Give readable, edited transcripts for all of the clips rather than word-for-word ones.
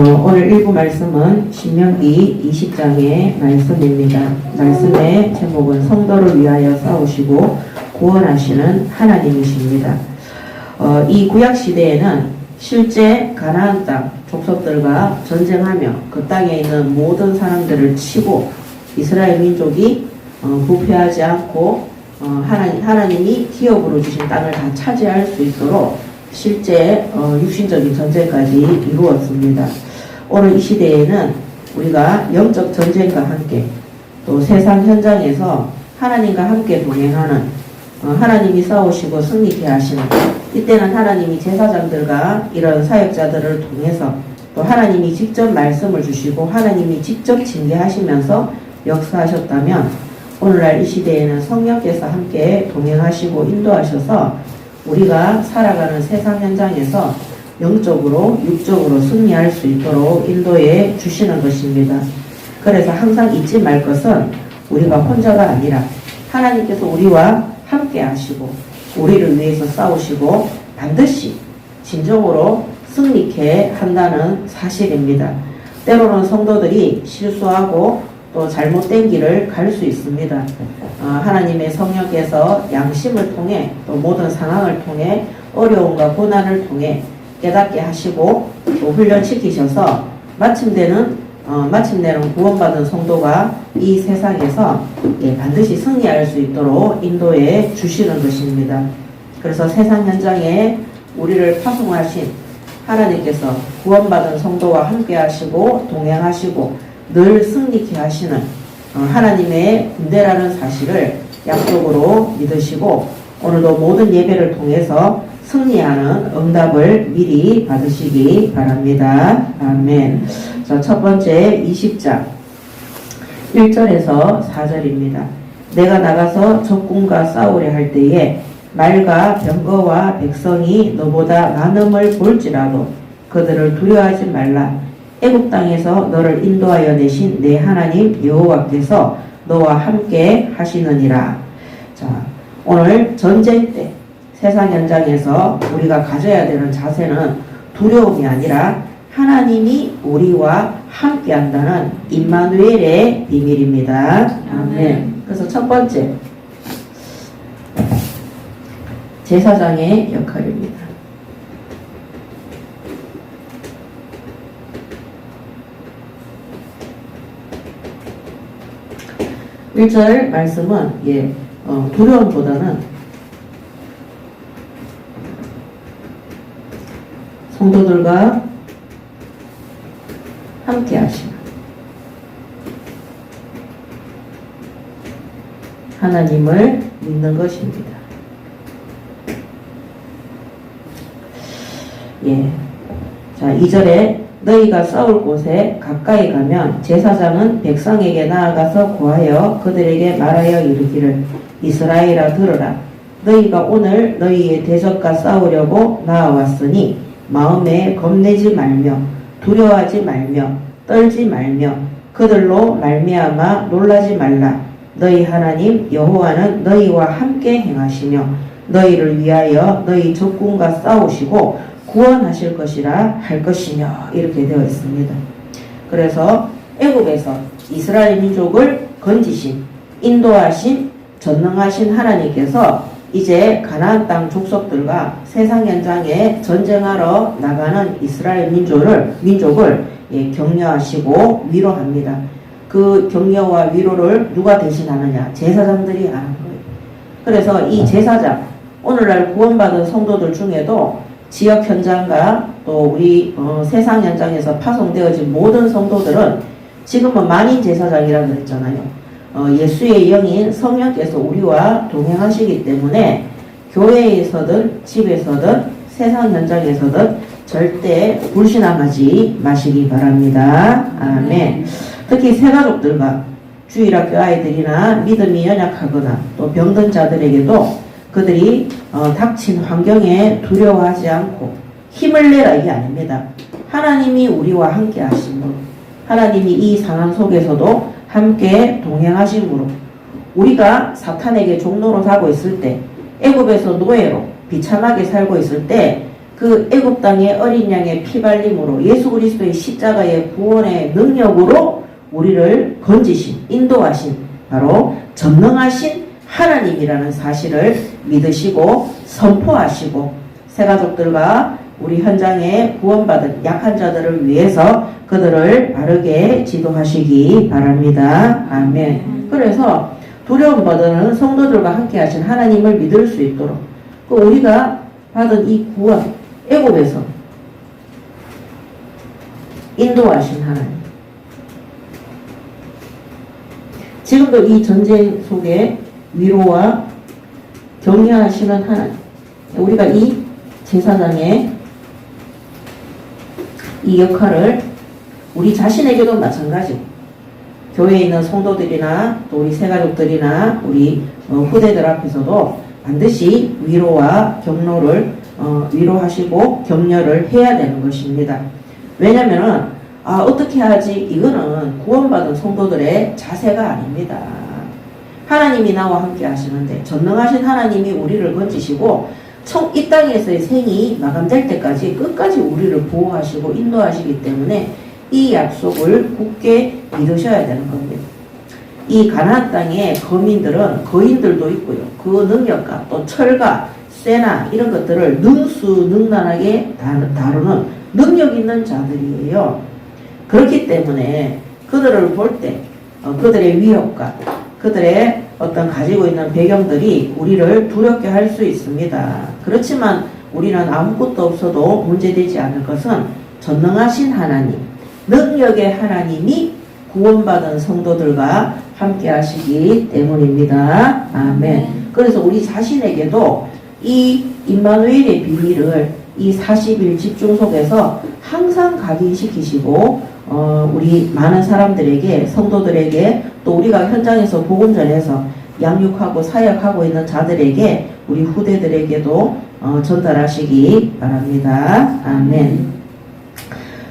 오늘 일부 말씀은 신명기 20장의 말씀입니다. 말씀의 제목은 성도를 위하여 싸우시고 구원하시는 하나님이십니다. 이 구약시대에는 실제 가나안 땅 족속들과 전쟁하며 그 땅에 있는 모든 사람들을 치고 이스라엘 민족이 부패하지 않고 하나님이 기업으로 주신 땅을 다 차지할 수 있도록 실제 육신적인 전쟁까지 이루었습니다. 오늘 이 시대에는 우리가 영적 전쟁과 함께 또 세상 현장에서 하나님과 함께 동행하는 하나님이 싸우시고 승리케 하시는, 이때는 하나님이 제사장들과 이런 사역자들을 통해서 또 하나님이 직접 말씀을 주시고 하나님이 직접 징계하시면서 역사하셨다면, 오늘날 이 시대에는 성령께서 함께 동행하시고 인도하셔서 우리가 살아가는 세상 현장에서 영적으로 육적으로 승리할 수 있도록 인도해 주시는 것입니다. 그래서 항상 잊지 말 것은 우리가 혼자가 아니라 하나님께서 우리와 함께 하시고 우리를 위해서 싸우시고 반드시 진정으로 승리케 한다는 사실입니다. 때로는 성도들이 실수하고 또 잘못된 길을 갈 수 있습니다. 하나님의 성령께서 양심을 통해 또 모든 상황을 통해 어려움과 고난을 통해 깨닫게 하시고 또 훈련시키셔서 마침내는 구원받은 성도가 이 세상에서 반드시 승리할 수 있도록 인도해 주시는 것입니다. 그래서 세상 현장에 우리를 파송하신 하나님께서 구원받은 성도와 함께 하시고 동행하시고 늘 승리케 하시는 하나님의 군대라는 사실을 약속으로 믿으시고 오늘도 모든 예배를 통해서 승리하는 응답을 미리 받으시기 바랍니다. 아멘. 자, 첫 번째 20장 1절에서 4절입니다. 내가 나가서 적군과 싸우려 할 때에 말과 병거와 백성이 너보다 많음을 볼지라도 그들을 두려워하지 말라. 애국 땅에서 너를 인도하여 내신 내 하나님 여호와께서 너와 함께 하시느니라. 자, 오늘 전쟁 때 세상 현장에서 우리가 가져야 되는 자세는 두려움이 아니라 하나님이 우리와 함께 한다는 임마누엘의 비밀입니다. 아멘. 그래서 첫 번째 제사장의 역할입니다. 1절 말씀은 두려움보다는 성도들과 함께 하시는 하나님을 믿는 것입니다. 자, 2절에 너희가 싸울 곳에 가까이 가면 제사장은 백성에게 나아가서 고하여 그들에게 말하여 이르기를 이스라엘아 들으라. 너희가 오늘 너희의 대적과 싸우려고 나아왔으니 마음에 겁내지 말며 두려워하지 말며 떨지 말며 그들로 말미암아 놀라지 말라. 너희 하나님 여호와는 너희와 함께 행하시며 너희를 위하여 너희 적군과 싸우시고 구원하실 것이라 할 것이며, 이렇게 되어 있습니다. 그래서 애굽에서 이스라엘 민족을 건지신 인도하신 전능하신 하나님께서 이제 가나안 땅 족속들과 세상 현장에 전쟁하러 나가는 이스라엘 민족을 격려하시고 위로합니다. 그 격려와 위로를 누가 대신하느냐? 제사장들이 하는 거예요. 그래서 이 제사장, 오늘날 구원받은 성도들 중에도 지역 현장과 또 우리 세상 현장에서 파송되어진 모든 성도들은 지금은 만인 제사장이라고 그랬잖아요. 예수의 영인 성령께서 우리와 동행하시기 때문에 교회에서든 집에서든 세상 현장에서든 절대 불신앙하지 마시기 바랍니다. 아멘. 특히 새가족들과 주일학교 아이들이나 믿음이 연약하거나 또 병든 자들에게도 그들이 닥친 환경에 두려워하지 않고 힘을 내라, 이게 아닙니다. 하나님이 우리와 함께 하심으로, 하나님이 이 상황 속에서도 함께 동행하심으로, 우리가 사탄에게 종노릇하고 있을 때, 애굽에서 노예로 비참하게 살고 있을 때 그 애굽 땅의 어린 양의 피발림으로 예수 그리스도의 십자가의 구원의 능력으로 우리를 건지신, 인도하신 바로 전능하신 하나님이라는 사실을 믿으시고 선포하시고 새가족들과 우리 현장에 구원받은 약한 자들을 위해서 그들을 바르게 지도하시기 바랍니다. 아멘. 그래서 두려움 버드는 성도들과 함께 하신 하나님을 믿을 수 있도록 우리가 받은 이 구원, 애굽에서 인도하신 하나님, 지금도 이 전쟁 속에 위로와 격려하시는 하나님, 우리가 이 제사장의 이 역할을 우리 자신에게도 마찬가지고 교회에 있는 성도들이나 또 우리 새가족들이나 우리 후대들 앞에서도 반드시 위로와 격려를 위로하시고 격려를 해야 되는 것입니다. 왜냐면은 어떻게 하지? 이거는 구원받은 성도들의 자세가 아닙니다. 하나님이 나와 함께 하시는데 전능하신 하나님이 우리를 건지시고 이 땅에서의 생이 마감될 때까지 끝까지 우리를 보호하시고 인도하시기 때문에 이 약속을 굳게 믿으셔야 되는 겁니다. 이 가나안 땅의 거민들은 거인들도 있고요. 그 능력과 또 철과 쇠나 이런 것들을 능수능란하게 다루는 능력 있는 자들이에요. 그렇기 때문에 그들을 볼 때 그들의 위협과 그들의 어떤 가지고 있는 배경들이 우리를 두렵게 할 수 있습니다. 그렇지만 우리는 아무것도 없어도 문제되지 않을 것은 전능하신 하나님, 능력의 하나님이 구원받은 성도들과 함께 하시기 때문입니다. 아멘. 그래서 우리 자신에게도 이 임마누엘의 비밀을 이 40일 집중 속에서 항상 각인시키시고 우리 많은 사람들에게, 성도들에게, 또 우리가 현장에서 복음 전해서 양육하고 사역하고 있는 자들에게, 우리 후대들에게도 전달하시기 바랍니다. 아멘.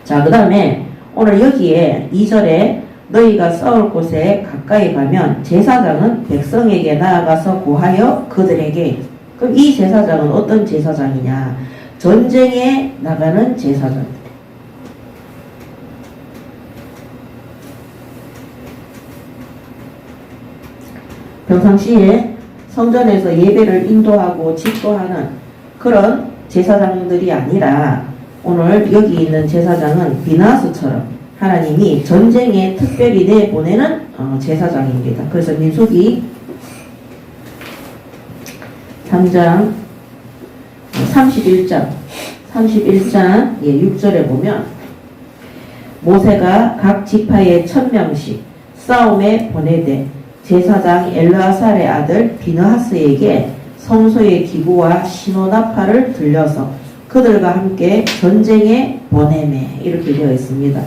자, 그 다음에 오늘 여기에 2절에 너희가 싸울 곳에 가까이 가면 제사장은 백성에게 나아가서 고하여 그들에게. 그럼 이 제사장은 어떤 제사장이냐? 전쟁에 나가는 제사장. 평상시에 성전에서 예배를 인도하고 집도하는 그런 제사장들이 아니라 오늘 여기 있는 제사장은 비나스처럼 하나님이 전쟁에 특별히 내보내는 제사장입니다. 그래서 민수기 3장 31장 6절에 보면 모세가 각 지파에 1000명씩 싸움에 보내되 제사장 엘르아살의 아들 비느하스에게 성소의 기구와 신호나팔을 들려서 그들과 함께 전쟁에 보내매 이렇게 되어 있습니다.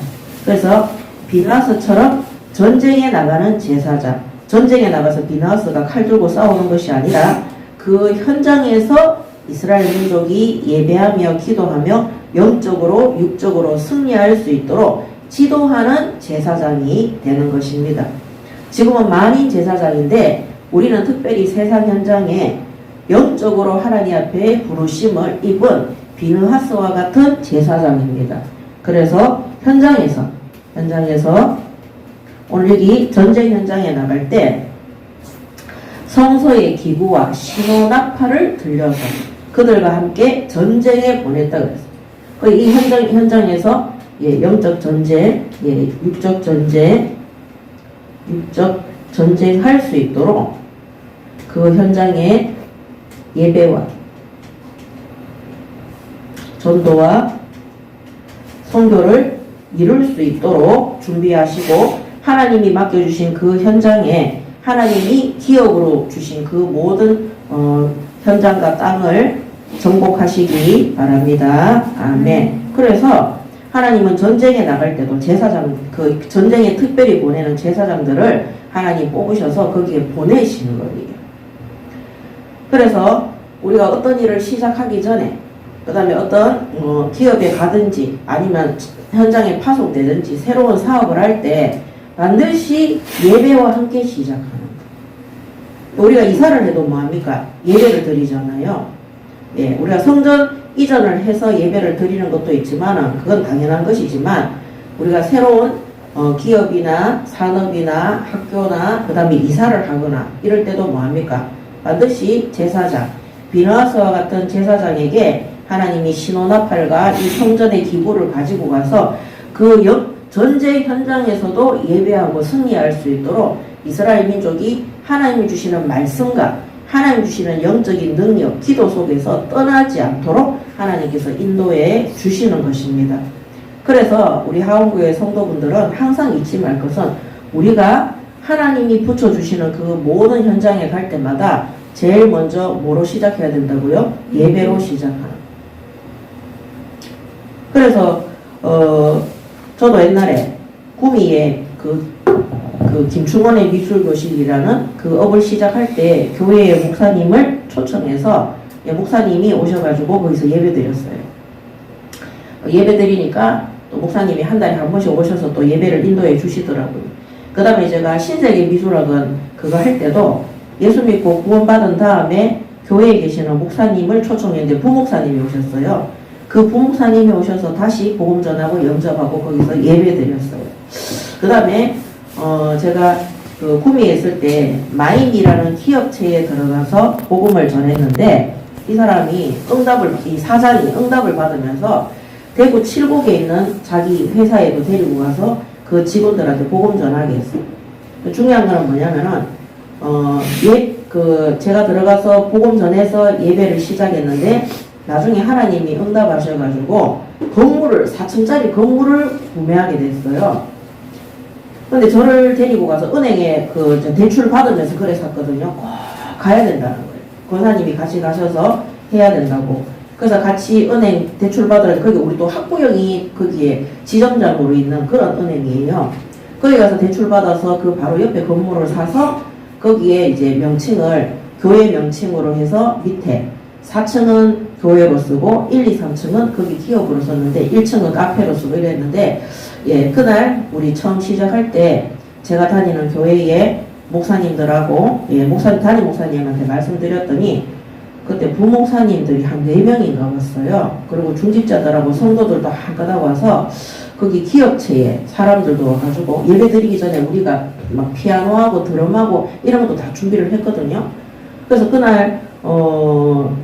그래서 비느하스처럼 전쟁에 나가는 제사장, 전쟁에 나가서 비느하스가 칼 들고 싸우는 것이 아니라 그 현장에서 이스라엘 민족이 예배하며 기도하며 영적으로 육적으로 승리할 수 있도록 지도하는 제사장이 되는 것입니다. 지금은 만인 제사장인데 우리는 특별히 세상 현장에 영적으로 하나님 앞에 부르심을 입은 비느하스와 같은 제사장입니다. 그래서 현장에서 오늘 여기 전쟁 현장에 나갈 때 성소의 기구와 신호나팔을 들려서 그들과 함께 전쟁에 보냈다고 했어요. 이 현장에서 영적 전쟁, 육적 전쟁할 수 있도록 그 현장에 예배와 전도와 선교를 이룰 수 있도록 준비하시고 하나님이 맡겨주신 그 현장에 하나님이 기업으로 주신 그 모든 현장과 땅을 정복하시기 바랍니다. 아멘. 그래서 하나님은 전쟁에 나갈 때도 제사장, 그 전쟁에 특별히 보내는 제사장들을 하나님 뽑으셔서 거기에 보내시는 거예요. 그래서 우리가 어떤 일을 시작하기 전에, 그 다음에 어떤 기업에 가든지 아니면 현장에 파송되든지 새로운 사업을 할 때 반드시 예배와 함께 시작하는 거예요. 우리가 이사를 해도 뭐합니까? 예배를 드리잖아요. 우리가 성전 이전을 해서 예배를 드리는 것도 있지만 그건 당연한 것이지만 우리가 새로운 기업이나 산업이나 학교나 그 다음에 이사를 하거나 이럴 때도 뭐합니까? 반드시 제사장, 비느하스와 같은 제사장에게 하나님이 신혼나팔과 이 성전의 기구를 가지고 가서 그 전쟁 현장에서도 예배하고 승리할 수 있도록 이스라엘 민족이 하나님이 주시는 말씀과 하나님 주시는 영적인 능력, 기도 속에서 떠나지 않도록 하나님께서 인도해 주시는 것입니다. 그래서 우리 하원교회 성도분들은 항상 잊지 말 것은 우리가 하나님이 붙여주시는 그 모든 현장에 갈 때마다 제일 먼저 뭐로 시작해야 된다고요? 예배로 시작하는. 그래서 저도 옛날에 구미에 그 김충원의 미술교실이라는 그 업을 시작할 때 교회의 목사님을 초청해서 목사님이 오셔가지고 거기서 예배 드렸어요. 예배 드리니까 또 목사님이 한 달에 한 번씩 오셔서 또 예배를 인도해 주시더라고요. 그 다음에 제가 신세계 미술학원 그거 할 때도 예수 믿고 구원받은 다음에 교회에 계시는 목사님을 초청했는데 부목사님이 오셨어요. 그 부목사님이 오셔서 다시 복음 전하고 영접하고 거기서 예배 드렸어요. 그 다음에 제가 그 구미에 있을 때 마임이라는 기업체에 들어가서 복음을 전했는데 이 사람이 이 사장이 응답을 받으면서 대구 칠곡에 있는 자기 회사에도 데리고 가서 그 직원들한테 복음 전하게 했어요. 중요한 거는 뭐냐면은 제가 들어가서 복음 전해서 예배를 시작했는데 나중에 하나님이 응답하셔가지고 4층짜리 건물을 구매하게 됐어요. 근데 저를 데리고 가서 은행에 대출 받으면서 그래 샀거든요. 꼭 가야 된다는 거예요. 권사님이 같이 가셔서 해야 된다고. 그래서 같이 은행 대출 받으러 거기 우리 또 학부형이 거기에 지점장으로 있는 그런 은행이에요. 거기 가서 대출 받아서 그 바로 옆에 건물을 사서 거기에 이제 명칭을 교회 명칭으로 해서 밑에 4층은 교회로 쓰고 1, 2, 3층은 거기 기업으로 썼는데 1층은 카페로 쓰고 이랬는데 그날 우리 처음 시작할 때 제가 다니는 교회의 목사님들하고 담임 목사님한테 말씀드렸더니 그때 부목사님들이 한 4명인가 왔어요. 그리고 중직자들하고 성도들도 한가닥 와서 거기 기업체에 사람들도 와가지고 예배 드리기 전에 우리가 막 피아노하고 드럼하고 이런 것도 다 준비를 했거든요. 그래서 그날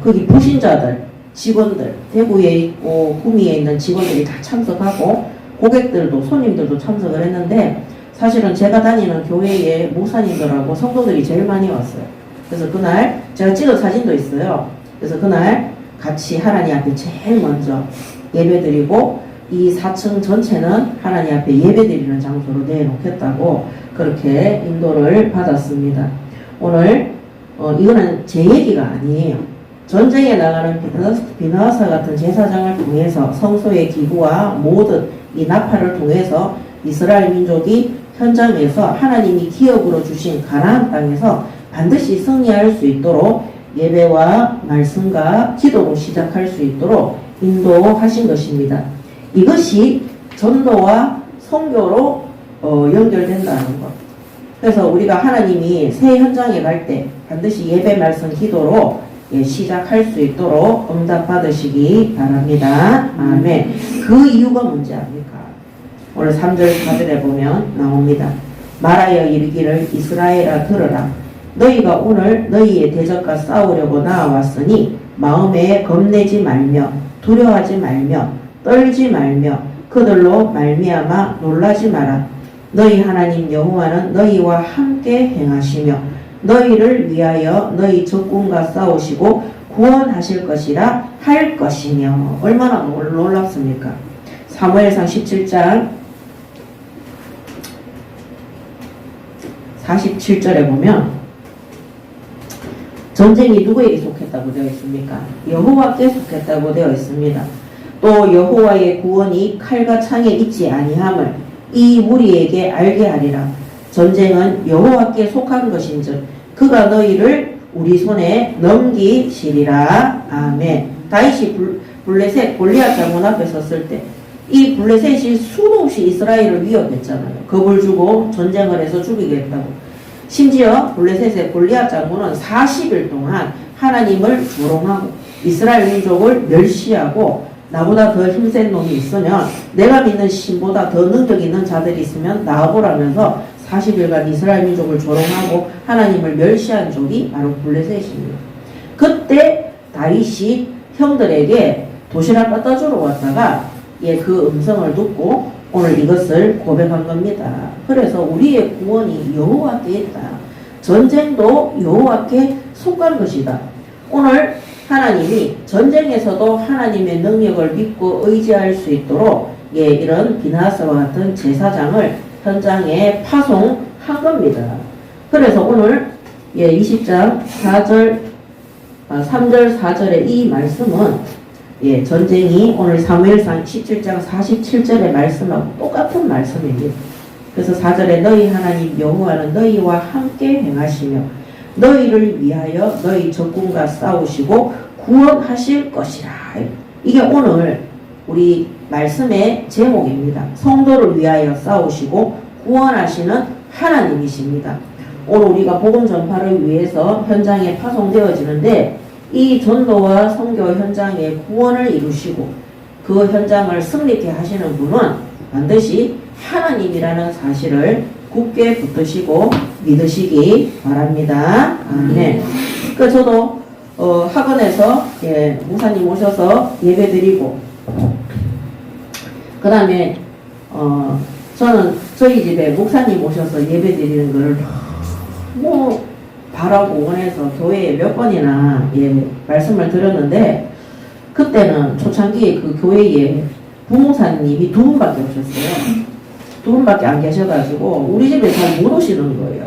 거기 부신자들, 직원들, 대구에 있고 구미에 있는 직원들이 다 참석하고 고객들도 손님들도 참석을 했는데 사실은 제가 다니는 교회의 목사님들하고 성도들이 제일 많이 왔어요. 그래서 그날 제가 찍은 사진도 있어요. 그래서 그날 같이 하나님 앞에 제일 먼저 예배드리고 이 4층 전체는 하나님 앞에 예배드리는 장소로 내놓겠다고 그렇게 인도를 받았습니다. 오늘 이거는 제 얘기가 아니에요. 전쟁에 나가는 비느하스 같은 제사장을 통해서 성소의 기구와 모든 이 나팔을 통해서 이스라엘 민족이 현장에서 하나님이 기업으로 주신 가나안 땅에서 반드시 승리할 수 있도록 예배와 말씀과 기도로 시작할 수 있도록 인도하신 것입니다. 이것이 전도와 선교로 연결된다는 것. 그래서 우리가 하나님이 새 현장에 갈 때 반드시 예배, 말씀, 기도로 시작할 수 있도록 응답받으시기 바랍니다. 아멘. 그 이유가 뭔지 압니까? 오늘 3절 4절에 보면 나옵니다. 말하여 이르기를 이스라엘아 들으라. 너희가 오늘 너희의 대적과 싸우려고 나아왔으니 마음에 겁내지 말며 두려워하지 말며 떨지 말며 그들로 말미암아 놀라지 마라. 너희 하나님 여호와는 너희와 함께 행하시며 너희를 위하여 너희 적군과 싸우시고 구원하실 것이라 할 것이며. 얼마나 놀랍습니까? 사무엘상 17장 47절에 보면 전쟁이 누구에게 속했다고 되어 있습니까? 여호와께 속했다고 되어 있습니다. 또 여호와의 구원이 칼과 창에 있지 아니함을 이 무리에게 알게 하리라. 전쟁은 여호와께 속한 것인즉 그가 너희를 우리 손에 넘기시리라. 아멘. 다윗이 블레셋 골리앗 장군 앞에 섰을 때 이 블레셋이 수도 없이 이스라엘을 위협했잖아요. 겁을 주고 전쟁을 해서 죽이겠다고. 심지어 블레셋의 골리앗 장군은 40일 동안 하나님을 조롱하고 이스라엘 민족을 멸시하고 나보다 더 힘센 놈이 있으면 내가 믿는 신보다 더 능력 있는 자들이 있으면 나와보라면서 40일간 이스라엘 민족을 조롱하고 하나님을 멸시한 족이 바로 블레셋입니다. 그때 다윗이 형들에게 도시락 갖다 주러 왔다가 그 음성을 듣고 오늘 이것을 고백한 겁니다. 그래서 우리의 구원이 여호와께 있다. 전쟁도 여호와께 속한 것이다. 오늘 하나님이 전쟁에서도 하나님의 능력을 믿고 의지할 수 있도록 이런 비나스와 같은 제사장을 현장에 파송한 겁니다. 그래서 오늘 20장 4절 3절 4절의 이 말씀은 전쟁이 오늘 사무엘상 17장 47절의 말씀하고 똑같은 말씀입니다. 그래서 4절에 너희 하나님 여호와는 너희와 함께 행하시며 너희를 위하여 너희 적군과 싸우시고 구원하실 것이라. 이게 오늘 우리 말씀의 제목입니다. 성도를 위하여 싸우시고 구원하시는 하나님이십니다. 오늘 우리가 복음 전파를 위해서 현장에 파송되어지는데 이 전도와 선교 현장에 구원을 이루시고 그 현장을 승리케 하시는 분은 반드시 하나님이라는 사실을 굳게 붙드시고 믿으시기 바랍니다. 아멘. 저도 학원에서 목사님 오셔서 예배드리고 그 다음에 저는 저희 집에 목사님 오셔서 예배드리는 거를 너무 바라고 원해서 교회에 몇 번이나 말씀을 드렸는데 그때는 초창기에 그 교회에 부목사님이 2분밖에 오셨어요. 2분밖에 안 계셔가지고 우리 집에 잘 못 오시는 거예요.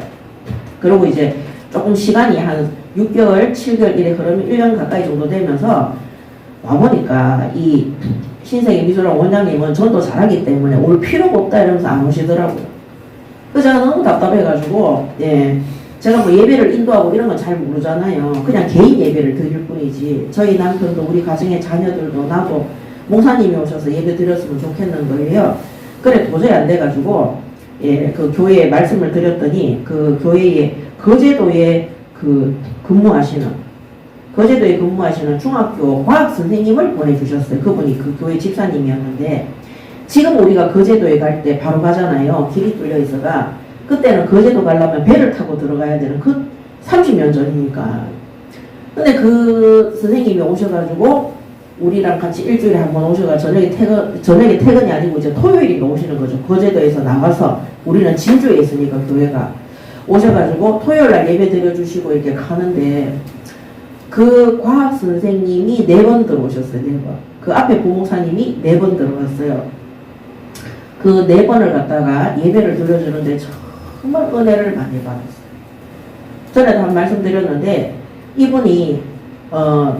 그리고 이제 조금 시간이 한 6개월, 7개월 이래 그러면 1년 가까이 정도 되면서 와보니까 이 신세계 미술학 원장님은 전도 잘하기 때문에 올 필요가 없다 이러면서 안 오시더라고요. 그래서 제가 너무 답답해가지고 제가 뭐 예배를 인도하고 이런 건 잘 모르잖아요. 그냥 개인 예배를 드릴 뿐이지 저희 남편도 우리 가정의 자녀들도 나도 목사님이 오셔서 예배 드렸으면 좋겠는 거예요. 그래 도저히 안 돼가지고 그 교회에 말씀을 드렸더니 그 교회에 거제도에 근무하시는 중학교 과학 선생님을 보내주셨어요. 그분이 그 교회 집사님이었는데 지금 우리가 거제도에 갈 때 바로 가잖아요. 길이 뚫려 있어가 그때는 거제도 가려면 배를 타고 들어가야 되는 30년 전이니까. 근데 그 선생님이 오셔가지고 우리랑 같이 일주일에 한 번 오셔가 저녁에 퇴근이 아니고 이제 토요일인가 오시는 거죠. 거제도에서 나와서 우리는 진주에 있으니까 교회가 오셔가지고 토요일날 예배 드려주시고 이렇게 가는데 그 과학 선생님이 4번 들어오셨어요. 4번. 그 앞에 부목사님이 4번 들어갔어요. 그 4번을 갖다가 예배를 드려주는데 정말 은혜를 많이 받았어요. 전에도 한 말씀 드렸는데 이분이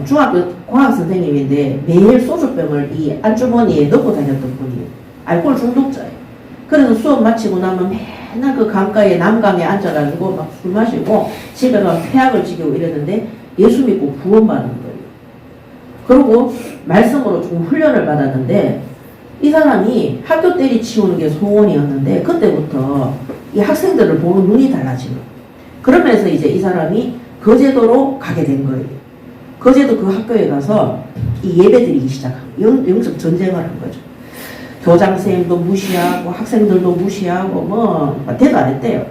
중학교 과학 선생님인데 매일 소주병을 이 안주머니에 넣고 다녔던 분이에요. 알코올 중독자예요. 그래서 수업 마치고 나면 맨날 그 강가에 남강에 앉아가지고 막 술 마시고 집에 가서 폐악을 지기고 이랬는데 예수 믿고 구원받은 거예요. 그리고 말씀으로 좀 훈련을 받았는데 이 사람이 학교 때리치우는 게 소원이었는데 그때부터 이 학생들을 보는 눈이 달라지는 거예요. 그러면서 이제 이 사람이 거제도로 가게 된 거예요. 거제도 그 학교에 가서 이 예배드리기 시작한 영적 전쟁을 한 거죠. 교장선생님도 무시하고 학생들도 무시하고 뭐 대도 안 했대요.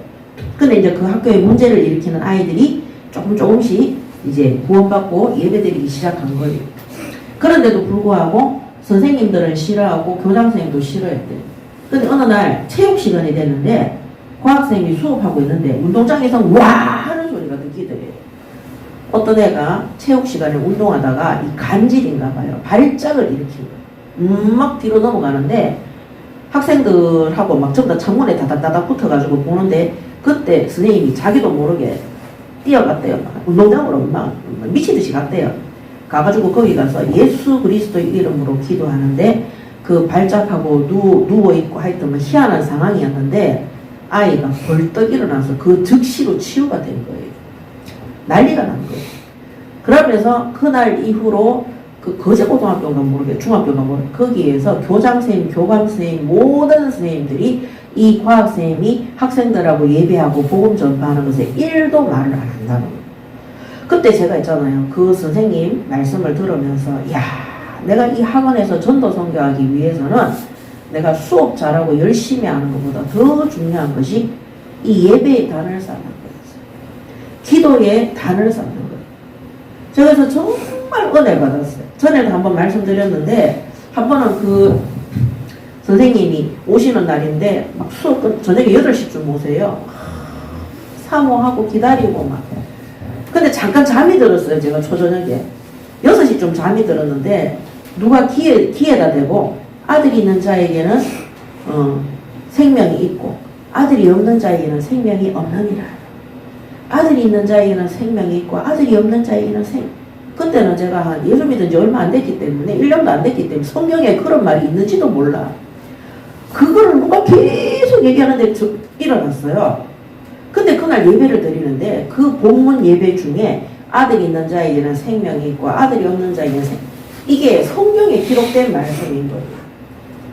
근데 이제 그 학교에 문제를 일으키는 아이들이 조금씩 이제 구원받고 예배드리기 시작한 거예요. 그런데도 불구하고 선생님들은 싫어하고 교장선생님도 싫어했대요. 근데 어느 날 체육 시간이 됐는데 과학선생님이 수업하고 있는데 운동장에서 와 하는 소리가 들리더래요. 어떤 애가 체육 시간에 운동하다가 이 간질인가 봐요. 발작을 일으킨 거예요. 막 뒤로 넘어가는데 학생들하고 막 전부 다 창문에 다닥다닥 붙어가지고 보는데 그때 선생님이 자기도 모르게 뛰어갔대요. 운동장으로 막 미치듯이 갔대요. 가가지고 거기 가서 예수 그리스도의 이름으로 기도하는데 그 발작하고 누워있고 하여튼 뭐 희한한 상황이었는데 아이가 벌떡 일어나서 그 즉시로 치유가 된 거예요. 난리가 난 거예요. 그러면서 그날 이후로 그 거제고등학교인가 모르겠 중학교인가 모르겠 거기에서 교장선생님, 교감선생님 모든 선생님들이 이 과학선생님이 학생들하고 예배하고 복음 전파하는 것에 1도 말을 안 한다는 거예요. 그때 제가 있잖아요. 그 선생님 말씀을 들으면서, 야, 내가 이 학원에서 전도 선교하기 위해서는 내가 수업 잘하고 열심히 하는 것보다 더 중요한 것이 이 예배의 단을 쌓는 거였어요. 기도의 단을 쌓는 거예요. 제가 그래서 정말 은혜 받았어요. 전에도 한번 말씀드렸는데, 한 번은 그 선생님이 오시는 날인데, 막 수업 저녁에 8시쯤 오세요. 사모하고 기다리고 막. 근데 잠깐 잠이 들었어요. 제가 초저녁에. 6시쯤 잠이 들었는데, 누가 귀에다 대고, 아들이 있는 자에게는, 생명이 있고, 아들이 없는 자에게는 생명이 없느니라. 아들이 있는 자에게는 생명이 있고, 아들이 없는 자에게는 그때는 제가 한 예수 믿은 지 얼마 안 됐기 때문에, 1년도 안 됐기 때문에, 성경에 그런 말이 있는지도 몰라. 그거를 누가 계속 얘기하는데 일어났어요. 근데 그날 예배를 드리는데 그 본문 예배 중에 아들이 있는 자에게는 생명이 있고 아들이 없는 자에게는 이게 성경에 기록된 말씀인 거예요.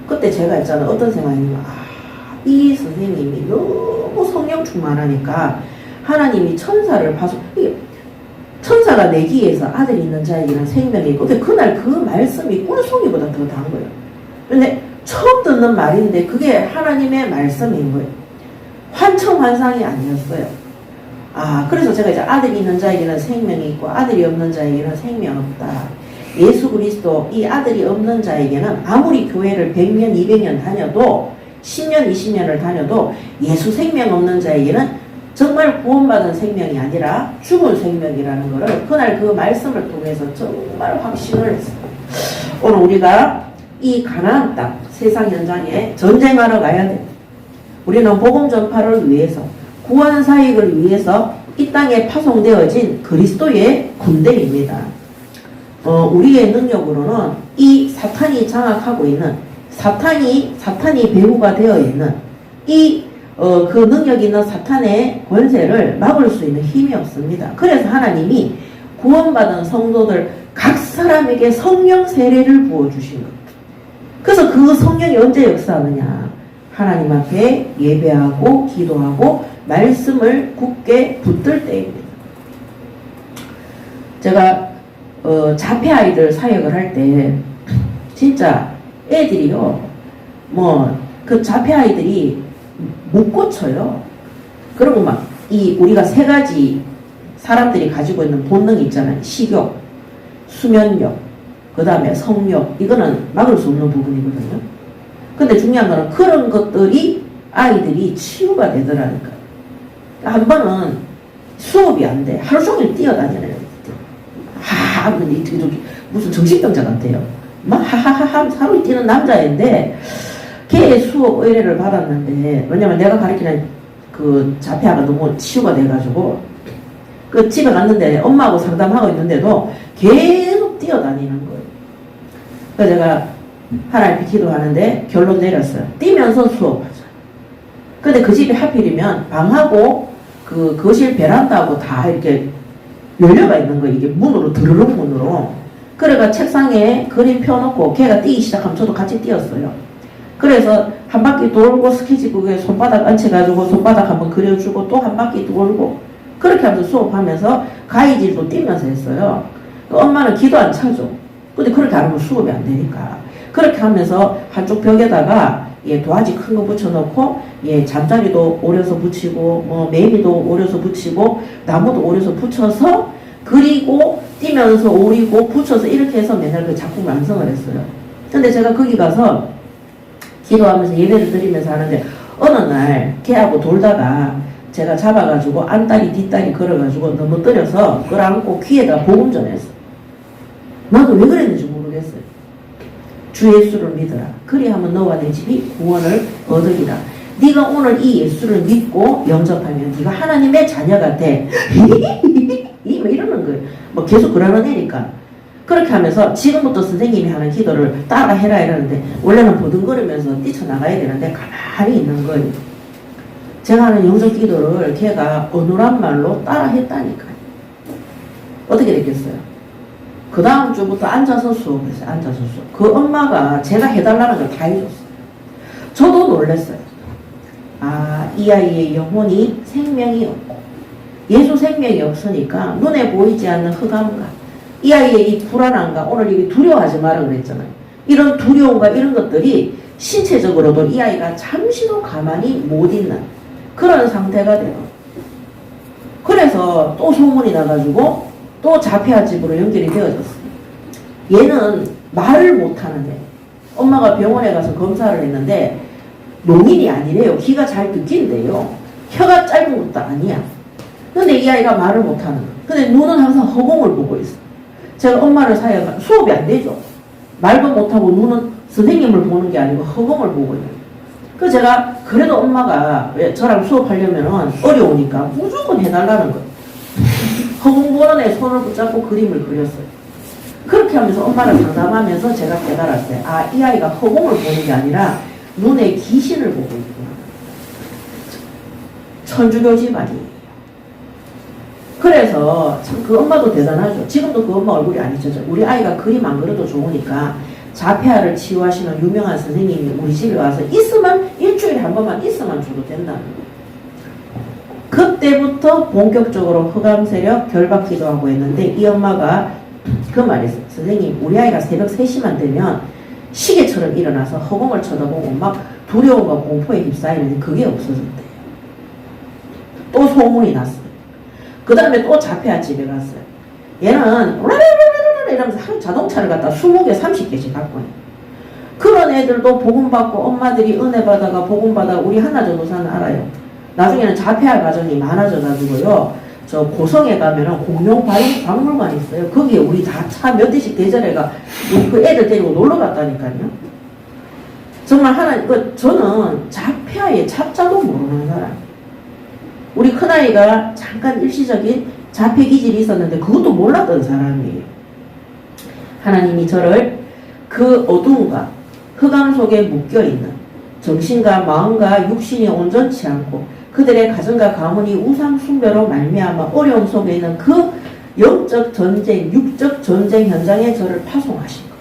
그때 제가 했잖아요. 어떤 생각이냐면 이 선생님이 너무 성령 충만하니까 하나님이 천사를 천사가 내기에서 아들이 있는 자에게는 생명이 있고 근데 그날 그 말씀이 꿀송이보다 더 다른 거예요. 근데 처음 듣는 말인데 그게 하나님의 말씀인 거예요. 환청환상이 아니었어요. 그래서 제가 이제 아들이 있는 자에게는 생명이 있고 아들이 없는 자에게는 생명 없다. 예수 그리스도 이 아들이 없는 자에게는 아무리 교회를 100년, 200년 다녀도 10년, 20년을 다녀도 예수 생명 없는 자에게는 정말 구원받은 생명이 아니라 죽은 생명이라는 것을 그날 그 말씀을 통해서 정말 확신을 했어요. 오늘 우리가 이 가나안 땅 세상 현장에 전쟁하러 가야 돼. 우리는 복음 전파를 위해서 구원 사역을 위해서 이 땅에 파송되어진 그리스도의 군대입니다. 우리의 능력으로는 이 사탄이 장악하고 있는 사탄이 배후가 되어 있는 그 능력 있는 사탄의 권세를 막을 수 있는 힘이 없습니다. 그래서 하나님이 구원받은 성도들 각 사람에게 성령 세례를 부어주신 겁니다. 그래서 그 성령이 언제 역사하느냐? 하나님 앞에 예배하고 기도하고 말씀을 굳게 붙들 때입니다. 제가 자폐 아이들 사역을 할 때 진짜 애들이요 그 자폐 아이들이 못 고쳐요. 그리고 우리가 3가지 사람들이 가지고 있는 본능이 있잖아요. 식욕, 수면욕, 그 다음에 성욕. 이거는 막을 수 없는 부분이거든요. 근데 중요한 거는 그런 것들이 아이들이 치유가 되더라니까요. 한 번은 수업이 안 돼. 하루 종일 뛰어다니는 무슨 정신병자 같아요. 막 하하하하 하루 뛰는 남자인데 걔 수업 의뢰를 받았는데 왜냐면 내가 가르치는 그 자폐아가 너무 치유가 돼가지고 그 집에 갔는데 엄마하고 상담하고 있는데도 계속 뛰어다니는 거예요. 그래서 제가 하나님 기도하는데 결론 내렸어요. 뛰면서 수업하자. 근데 그 집이 하필이면 방하고 그 거실 베란다하고 다 이렇게 열려가 있는 거예요. 이게 문으로 드르륵 문으로. 그래가 책상에 그림 펴놓고 걔가 뛰기 시작하면 저도 같이 뛰었어요. 그래서 한 바퀴 돌고 스케치북에 손바닥 얹혀가지고 손바닥 한번 그려주고 또 한 바퀴 돌고 그렇게 하면서 수업하면서 가위질도 뛰면서 했어요. 엄마는 기도 안 차죠. 근데 그렇게 안 하면 수업이 안 되니까. 그렇게 하면서 한쪽 벽에다가 도화지 큰 거 붙여놓고 잠자리도 오려서 붙이고 매미도 오려서 붙이고 나무도 오려서 붙여서 그리고 뛰면서 오리고 붙여서 이렇게 해서 맨날 그 작품 완성을 했어요. 근데 제가 거기 가서 기도하면서 예배를 드리면서 하는데 어느 날 걔하고 돌다가 제가 잡아가지고 안다리 뒷다리 걸어가지고 넘어뜨려서 끌어안고 귀에다 복음 전했어. 나도 왜 그랬는지 모르겠어요. 주 예수를 믿어라. 그리하면 너와 내 집이 구원을 얻으리라. 네가 오늘 이 예수를 믿고 영접하면 네가 하나님의 자녀가 돼. 이러는 거예요. 계속 그러는 애니까. 그렇게 하면서 지금부터 선생님이 하는 기도를 따라 해라 이러는데 원래는 보듬거리면서 뛰쳐나가야 되는데 가만히 있는 거예요. 제가 하는 영접 기도를 걔가 어눌한 말로 따라 했다니까요. 어떻게 됐겠어요? 그 다음 주부터 앉아서 수업했어요. 앉아서 수업. 그 엄마가 제가 해달라는 걸 다 해줬어요. 저도 놀랐어요. 이 아이의 영혼이 생명이 없고 예수 생명이 없으니까 눈에 보이지 않는 흑암과 이 아이의 이 불안함과 오늘 이게 두려워하지 마라 그랬잖아요. 이런 두려움과 이런 것들이 신체적으로도 이 아이가 잠시도 가만히 못 있는 그런 상태가 돼요. 그래서 또 소문이 나가지고 또 자폐아 집으로 연결이 되어졌어요. 얘는 말을 못하는 애. 엄마가 병원에 가서 검사를 했는데 농인이 아니래요. 귀가 잘 듣긴데요. 혀가 짧은 것도 아니야. 근데 이 아이가 말을 못하는 거예요. 근데 눈은 항상 허공을 보고 있어. 제가 엄마를 사이가 수업이 안 되죠. 말도 못하고 눈은 선생님을 보는 게 아니고 허공을 보고 있는 거예요. 그래서 제가 그래도 엄마가 왜 저랑 수업하려면 어려우니까 무조건 해달라는 거예요. 허공 보는 애 손을 붙잡고 그림을 그렸어요. 그렇게 하면서 엄마를 상담하면서 제가 깨달았어요. 아, 이 아이가 허공을 보는 게 아니라 눈에 귀신을 보고 있구나. 천주교 집안이에요. 그래서 참 그 엄마도 대단하죠. 지금도 그 엄마 얼굴이 안 잊혀져. 우리 아이가 그림 안 그려도 좋으니까 자폐아를 치유하시는 유명한 선생님이 우리 집에 와서 있으면 일주일에 한 번만 있으면 줘도 된다는 거예요. 그때부터 본격적으로 흑암 세력 결박 기도하고 했는데 이 엄마가 그 말했어요. 선생님, 우리 아이가 새벽 3시만 되면 시계처럼 일어나서 허공을 쳐다보고 막 두려움과 공포에 휩싸이는데 그게 없어졌대요. 또 소문이 났어요. 그 다음에 또 자폐아 집에 갔어요. 얘는 이러면서 하루 자동차를 갖다 20개, 30개씩 갖고 있어요. 그런 애들도 복음받고 엄마들이 은혜 받아가 복음받아 우리 하나 전도사는 알아요. 나중에는 자폐아 가정이 많아져가지고요. 저 고성에 가면은 공룡 박물관 있어요. 거기에 우리 다 차 몇 대씩 대절해가 그 애들 데리고 놀러 갔다니까요. 정말 저는 자폐아의 자자도 모르는 사람. 우리 큰아이가 잠깐 일시적인 자폐 기질이 있었는데 그것도 몰랐던 사람이에요. 하나님이 저를 그 어두움과 흑암 속에 묶여있는 정신과 마음과 육신이 온전치 않고 그들의 가정과 가문이 우상 숭배로 말미암아 어려움 속에 있는 그 영적 전쟁, 육적 전쟁 현장에 저를 파송하신 거예요.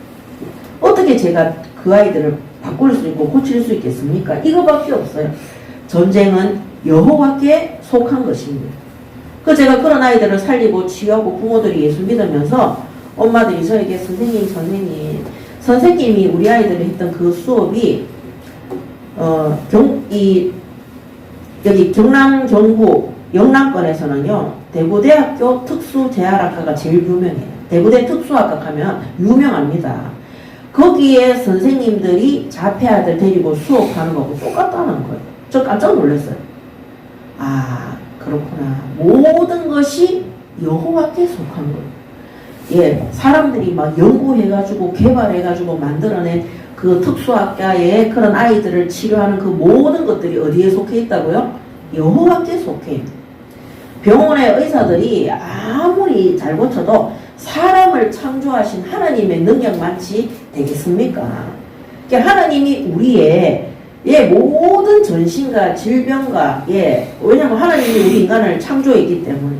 어떻게 제가 그 아이들을 바꿀 수 있고 고칠 수 있겠습니까? 이거밖에 없어요. 전쟁은 여호와께 속한 것입니다. 그 제가 그런 아이들을 살리고 치유하고 부모들이 예수 믿으면서 엄마들이 저에게 선생님이 우리 아이들이 했던 그 수업이 여기 경남 경북 영남권에서는요 대구대학교 특수재활학과가 제일 유명해요. 대구대 특수학과 가면 유명합니다. 거기에 선생님들이 자폐아들 데리고 수업하는 거하고 똑같다는 거예요. 저 깜짝 놀랐어요. 아, 그렇구나. 모든 것이 여호와께 속한 거예요. 예, 사람들이 막 연구해가지고 개발해가지고 만들어낸 그 특수학과의 그런 아이들을 치료하는 그 모든 것들이 어디에 속해 있다고요? 여호와께 속해 있는. 병원의 의사들이 아무리 잘 고쳐도 사람을 창조하신 하나님의 능력만치 되겠습니까? 그러니까 하나님이 우리의 모든 전신과 질병과 왜냐하면 하나님이 우리 인간을 창조했기 때문에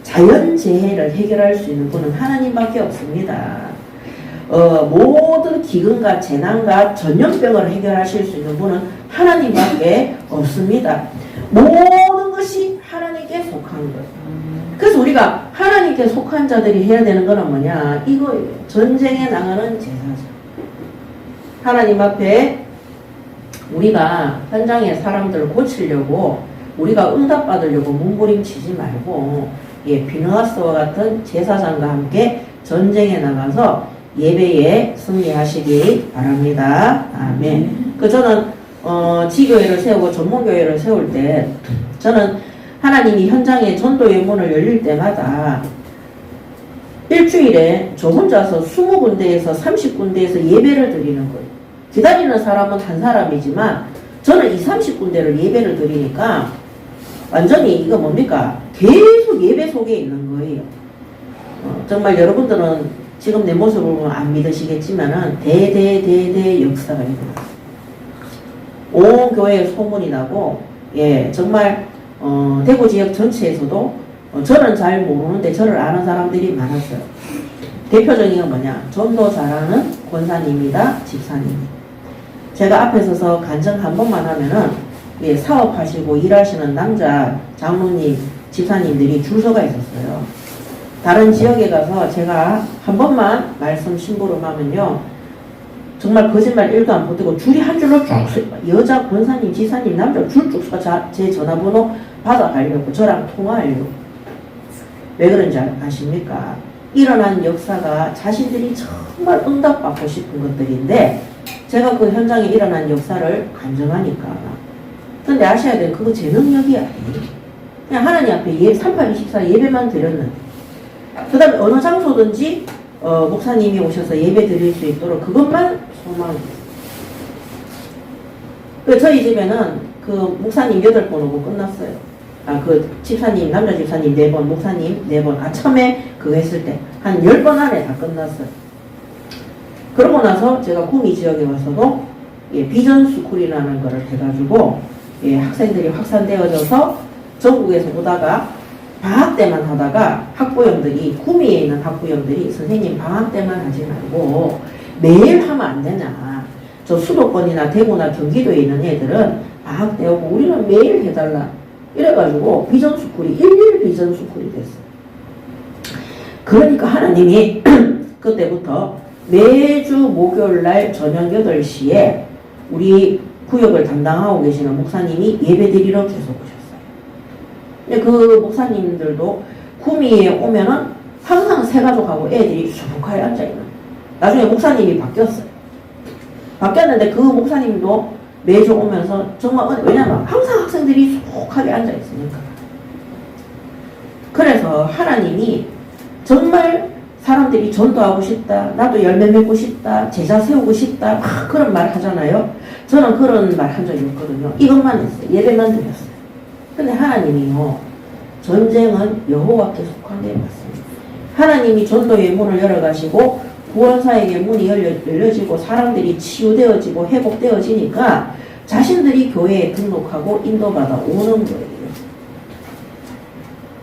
자연재해를 해결할 수 있는 분은 하나님밖에 없습니다. 모든 기근과 재난과 전염병을 해결하실 수 있는 분은 하나님밖에 없습니다. 모든 것이 하나님께 속한 거예요. 그래서 우리가 하나님께 속한 자들이 해야 되는 거는 뭐냐? 이거예요. 전쟁에 나가는 제사장. 하나님 앞에 우리가 현장에 사람들을 고치려고 우리가 응답받으려고 몸부림치지 말고 비느하스와 같은 제사장과 함께 전쟁에 나가서 예배에 승리하시기 바랍니다. 아멘. 저는 지교회를 세우고 전문교회를 세울 때 저는 하나님이 현장에 전도의 문을 열릴 때마다 일주일에 저 혼자서 20군데에서 30군데에서 예배를 드리는 거예요. 기다리는 사람은 한 사람이지만 저는 30군데를 예배를 드리니까 완전히 이거 뭡니까? 계속 예배 속에 있는 거예요. 정말 여러분들은 지금 내 모습을 보면 안 믿으시겠지만은 대대 역사가 일어났어요. 온 교회에 소문이 나고 정말 대구 지역 전체에서도 저는 잘 모르는데 저를 아는 사람들이 많았어요. 대표적인 건 뭐냐? 전도 잘하는 권사님이다, 집사님. 제가 앞에 서서 간증 한 번만 하면은 사업하시고 일하시는 남자 장로님 집사님들이 줄 서가 있었어요. 다른 지역에 가서 제가 한 번만 말씀 심부름하면요, 정말 거짓말 1도 안 보태고 줄이 한 줄로 쭉 서요. 여자 권사님, 지사님, 남자 줄 쭉 서서 제 전화번호 받아가려고, 저랑 통화하려고. 왜 그런지 아십니까? 일어난 역사가 자신들이 정말 응답받고 싶은 것들인데, 제가 그 현장에 일어난 역사를 간증하니까. 근데 아셔야 돼요. 그거 제 능력이 아니에요. 그냥 하나님 앞에 3824 예배만 드렸는데, 그 다음에 어느 장소든지 목사님이 오셔서 예배 드릴 수 있도록 그것만 소망했어요. 저희 집에는 그 목사님 8번 오고 끝났어요. 그 집사님, 남자 집사님 4번, 목사님 4번. 처음에 그거 했을 때 한 10번 안에 다 끝났어요. 그러고 나서 제가 구미 지역에 와서도 비전 스쿨이라는 거를 해가지고 학생들이 확산되어져서 전국에서 오다가 방학 때만 하다가 학부형들이, 구미에 있는 학부형들이 선생님 방학 때만 하지 말고 매일 하면 안 되냐. 저 수도권이나 대구나 경기도에 있는 애들은 방학 때 오고 우리는 매일 해달라. 이래가지고 비전 스쿨이 일일 비전 스쿨이 됐어요. 그러니까 하나님이 그때부터 매주 목요일날 저녁 8시에 우리 구역을 담당하고 계시는 목사님이 예배드리러 계속 오셨어요. 근데 그 목사님들도 구미에 오면은 항상 새 가족하고 애들이 수북하게 앉아있는. 나중에 목사님이 바뀌었어요. 바뀌었는데 그 목사님도 매주 오면서 정말, 왜냐면 항상 학생들이 수북하게 앉아있으니까. 그래서 하나님이 정말 사람들이 전도하고 싶다, 나도 열매 맺고 싶다, 제자 세우고 싶다, 막 그런 말 하잖아요. 저는 그런 말 한 적이 없거든요. 이것만 했어요. 예배만 드렸어요. 근데 하나님이요, 전쟁은 여호와께 속한 게 맞습니다. 하나님이 전도의 문을 열어가시고 구원사에게 문이 열려지고 사람들이 치유되어지고 회복되어지니까 자신들이 교회에 등록하고 인도받아 오는 거예요.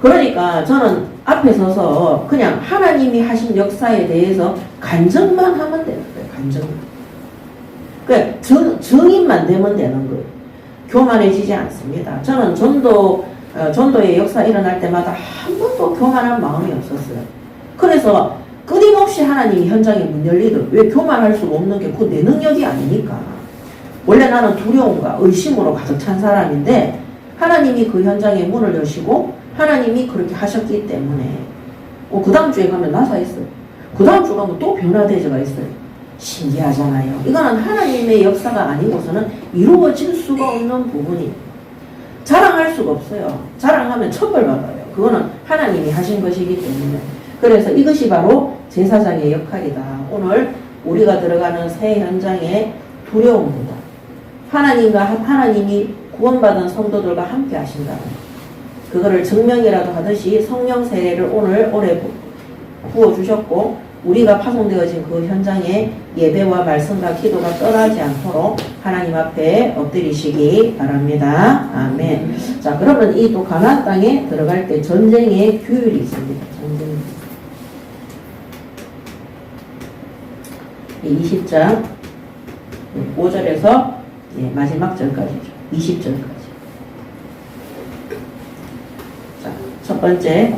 그러니까 저는 앞에 서서 그냥 하나님이 하신 역사에 대해서 간증만 하면 되는 거예요. 간증만. 그러니까 증인만 되면 되는 거예요. 교만해지지 않습니다. 저는 전도의 역사 일어날 때마다 한 번도 교만한 마음이 없었어요. 그래서 끊임없이 하나님이 현장에 문 열리듯, 왜 교만할 수가 없는 게 그 내 능력이 아니니까. 원래 나는 두려움과 의심으로 가득 찬 사람인데 하나님이 그 현장에 문을 여시고 하나님이 그렇게 하셨기 때문에 그 다음 주에 가면 나사 있어요. 그 다음 주 가면 또 변화대제가 있어요. 신기하잖아요. 이거는 하나님의 역사가 아니고서는 이루어질 수가 없는 부분이, 자랑할 수가 없어요. 자랑하면 처벌받아요. 그거는 하나님이 하신 것이기 때문에. 그래서 이것이 바로 제사장의 역할이다. 오늘 우리가 들어가는 새 현장의 두려움보다 하나님이 구원받은 성도들과 함께 하신다는 것, 그거를 증명이라도 하듯이 성령 세례를 올해 부어주셨고, 우리가 파송되어진 그 현장에 예배와 말씀과 기도가 떠나지 않도록 하나님 앞에 엎드리시기 바랍니다. 아멘. 자, 그러면 이 또 가나안 땅에 들어갈 때 전쟁의 규율이 있습니다. 전쟁. 20장 5절에서 마지막 절까지죠. 20절까지. 자, 첫 번째,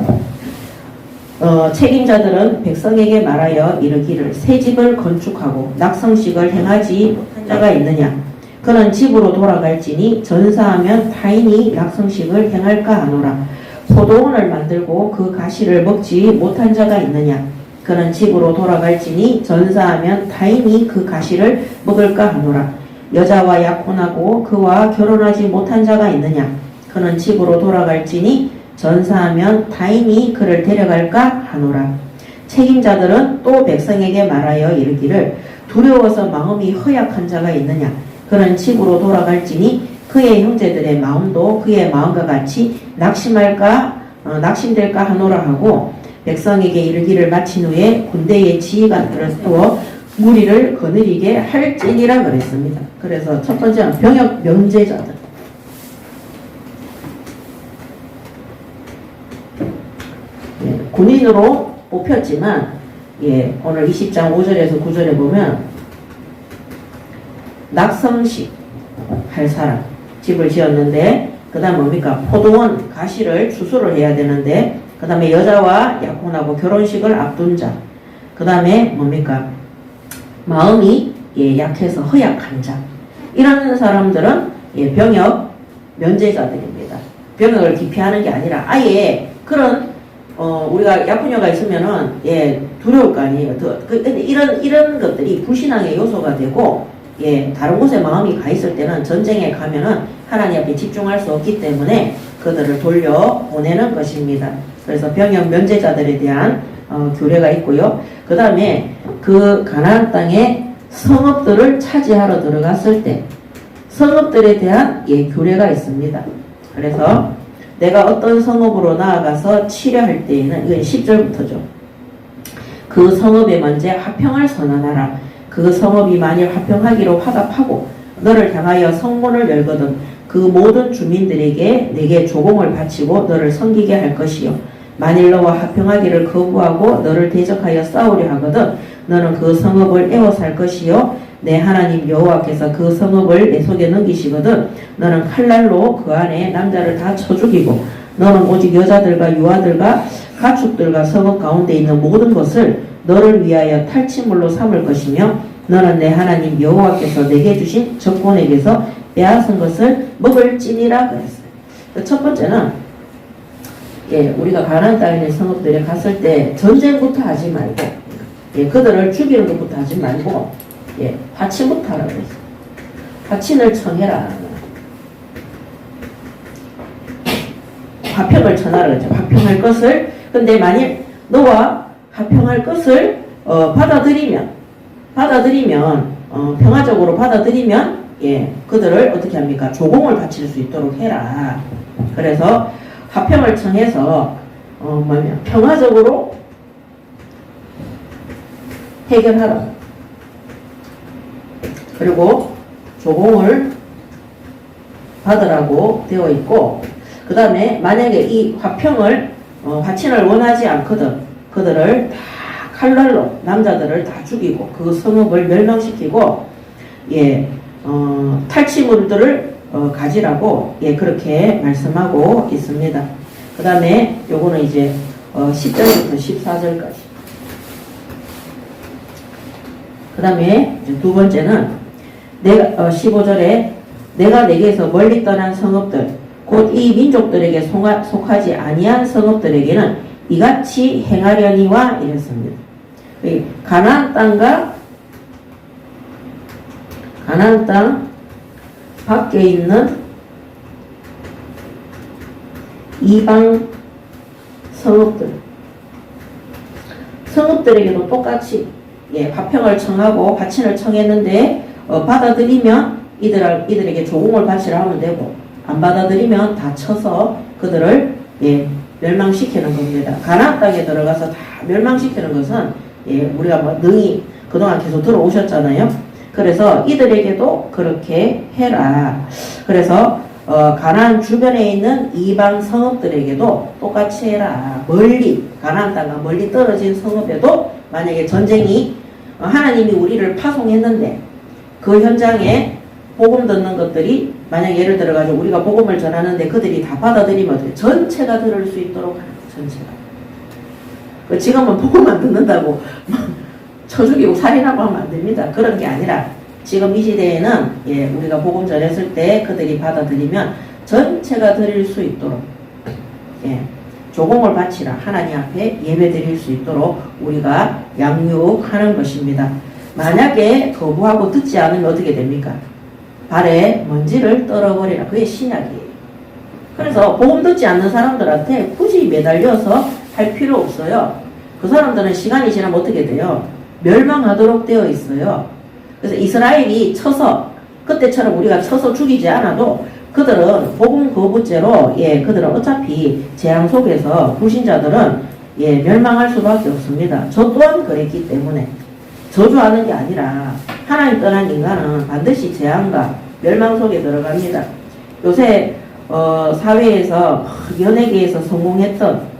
책임자들은 백성에게 말하여 이르기를 새 집을 건축하고 낙성식을 행하지 못한 자가 있느냐? 그는 집으로 돌아갈지니 전사하면 타인이 낙성식을 행할까 하노라. 포도원을 만들고 그 가시를 먹지 못한 자가 있느냐? 그는 집으로 돌아갈지니 전사하면 타인이 그 가시를 먹을까 하노라. 여자와 약혼하고 그와 결혼하지 못한 자가 있느냐? 그는 집으로 돌아갈지니 전사하면 타인이 그를 데려갈까 하노라. 책임자들은 또 백성에게 말하여 이르기를 두려워서 마음이 허약한 자가 있느냐? 그는 집으로 돌아갈지니 그의 형제들의 마음도 그의 마음과 같이 낙심될까 하노라 하고, 백성에게 이르기를 마친 후에 군대의 지휘관들을 세워 무리를 거느리게 할지니라 그랬습니다. 그래서 첫 번째는 병역 면제자들. 군인으로 뽑혔지만 오늘 20장 5절에서 9절에 보면 낙성식 할 사람, 집을 지었는데 그 다음 뭡니까? 포도원 가시를 추수를 해야 되는데, 그 다음에 여자와 약혼하고 결혼식을 앞둔 자, 그 다음에 뭡니까? 마음이 약해서 허약한 자. 이런 사람들은 병역 면제자들입니다. 병역을 기피하는 게 아니라 아예 그런 우리가 약혼녀가 있으면은 두려울 거 아니에요. 근데 이런 것들이 불신앙의 요소가 되고 다른 곳에 마음이 가 있을 때는 전쟁에 가면은 하나님 앞에 집중할 수 없기 때문에 그들을 돌려 보내는 것입니다. 그래서 병역 면제자들에 대한 규례가 있고요. 그 다음에 그 가나안 땅에 성읍들을 차지하러 들어갔을 때 성읍들에 대한 규례가 있습니다. 그래서 내가 어떤 성읍으로 나아가서 치려할 때에는 이건 10절부터죠. 그 성읍에 먼저 화평을 선언하라. 그 성읍이 만일 화평하기로 화답하고 너를 향하여 성문을 열거든 그 모든 주민들에게 내게 조공을 바치고 너를 섬기게 할 것이요. 만일 너와 화평하기를 거부하고 너를 대적하여 싸우려 하거든 너는 그 성읍을 에워살 것이요. 내 하나님 여호와께서 그 성읍을 내 손에 넘기시거든 너는 칼날로 그 안에 남자를 다 쳐 죽이고 너는 오직 여자들과 유아들과 가축들과 성읍 가운데 있는 모든 것을 너를 위하여 탈취물로 삼을 것이며 너는 내 하나님 여호와께서 내게 주신 적군에게서 빼앗은 것을 먹을지니라 그랬어요. 첫 번째는 우리가 가나안 땅에 있는 성읍들에 갔을 때 전쟁부터 하지 말고 그들을 죽이는 것부터 하지 말고 화친부터 하라고 했어요. 화친을 청해라. 화평을 청하라 그랬죠. 화평할 것을. 근데 만일 너와 화평할 것을 받아들이면 평화적으로 받아들이면 그들을 어떻게 합니까? 조공을 바칠 수 있도록 해라. 그래서 화평을 청해서 평화적으로 해결하라. 그리고 조공을 받으라고 되어 있고, 그 다음에 만약에 이 화친을 원하지 않거든 그들을 다 칼날로 남자들을 다 죽이고 그 성읍을 멸망시키고 탈취물들을 가지라고 그렇게 말씀하고 있습니다. 그 다음에 요거는 이제 10절부터 14절까지. 그 다음에 두 번째는 내가 15절에 내가 내게서 멀리 떠난 성읍들 곧 이 민족들에게 속하지 아니한 성읍들에게는 이같이 행하려니와 이랬습니다. 가나안 땅 밖에 있는 이방 성읍들에게도 똑같이 화평을 청하고 화친을 청했는데 받아들이면 이들에게 조공을 바치라 하면 되고 안 받아들이면 다 쳐서 그들을 멸망시키는 겁니다. 가나안 땅에 들어가서 다 멸망시키는 것은 우리가 능히 그동안 계속 들어오셨잖아요. 그래서 이들에게도 그렇게 해라. 그래서 가나안 주변에 있는 이방 성읍들에게도 똑같이 해라. 가나안 땅과 멀리 떨어진 성읍에도 만약에 전쟁이 하나님이 우리를 파송했는데 그 현장에 복음 듣는 것들이 만약 예를 들어가지고 우리가 복음을 전하는데 그들이 다 받아들이면 어떻게 전체가 들을 수 있도록 하는 거예요. 전체가. 지금은 복음만 듣는다고 쳐 죽이고 살인하고 하면 안 됩니다. 그런 게 아니라 지금 이 시대에는 우리가 복음 전했을 때 그들이 받아들이면 전체가 드릴 수 있도록 조공을 바치라. 하나님 앞에 예배 드릴 수 있도록 우리가 양육하는 것입니다. 만약에 거부하고 듣지 않으면 어떻게 됩니까? 발에 먼지를 떨어버리라. 그게 신약이에요. 그래서 복음 듣지 않는 사람들한테 굳이 매달려서 할 필요 없어요. 그 사람들은 시간이 지나면 어떻게 돼요? 멸망하도록 되어 있어요. 그래서 이스라엘이 그때처럼 우리가 쳐서 죽이지 않아도 그들은 복음 거부죄로 그들은 어차피 재앙 속에서 불신자들은 멸망할 수밖에 없습니다. 저 또한 그랬기 때문에 저주하는 게 아니라 하나님 떠난 인간은 반드시 재앙과 멸망 속에 들어갑니다. 요새 사회에서 연예계에서 성공했던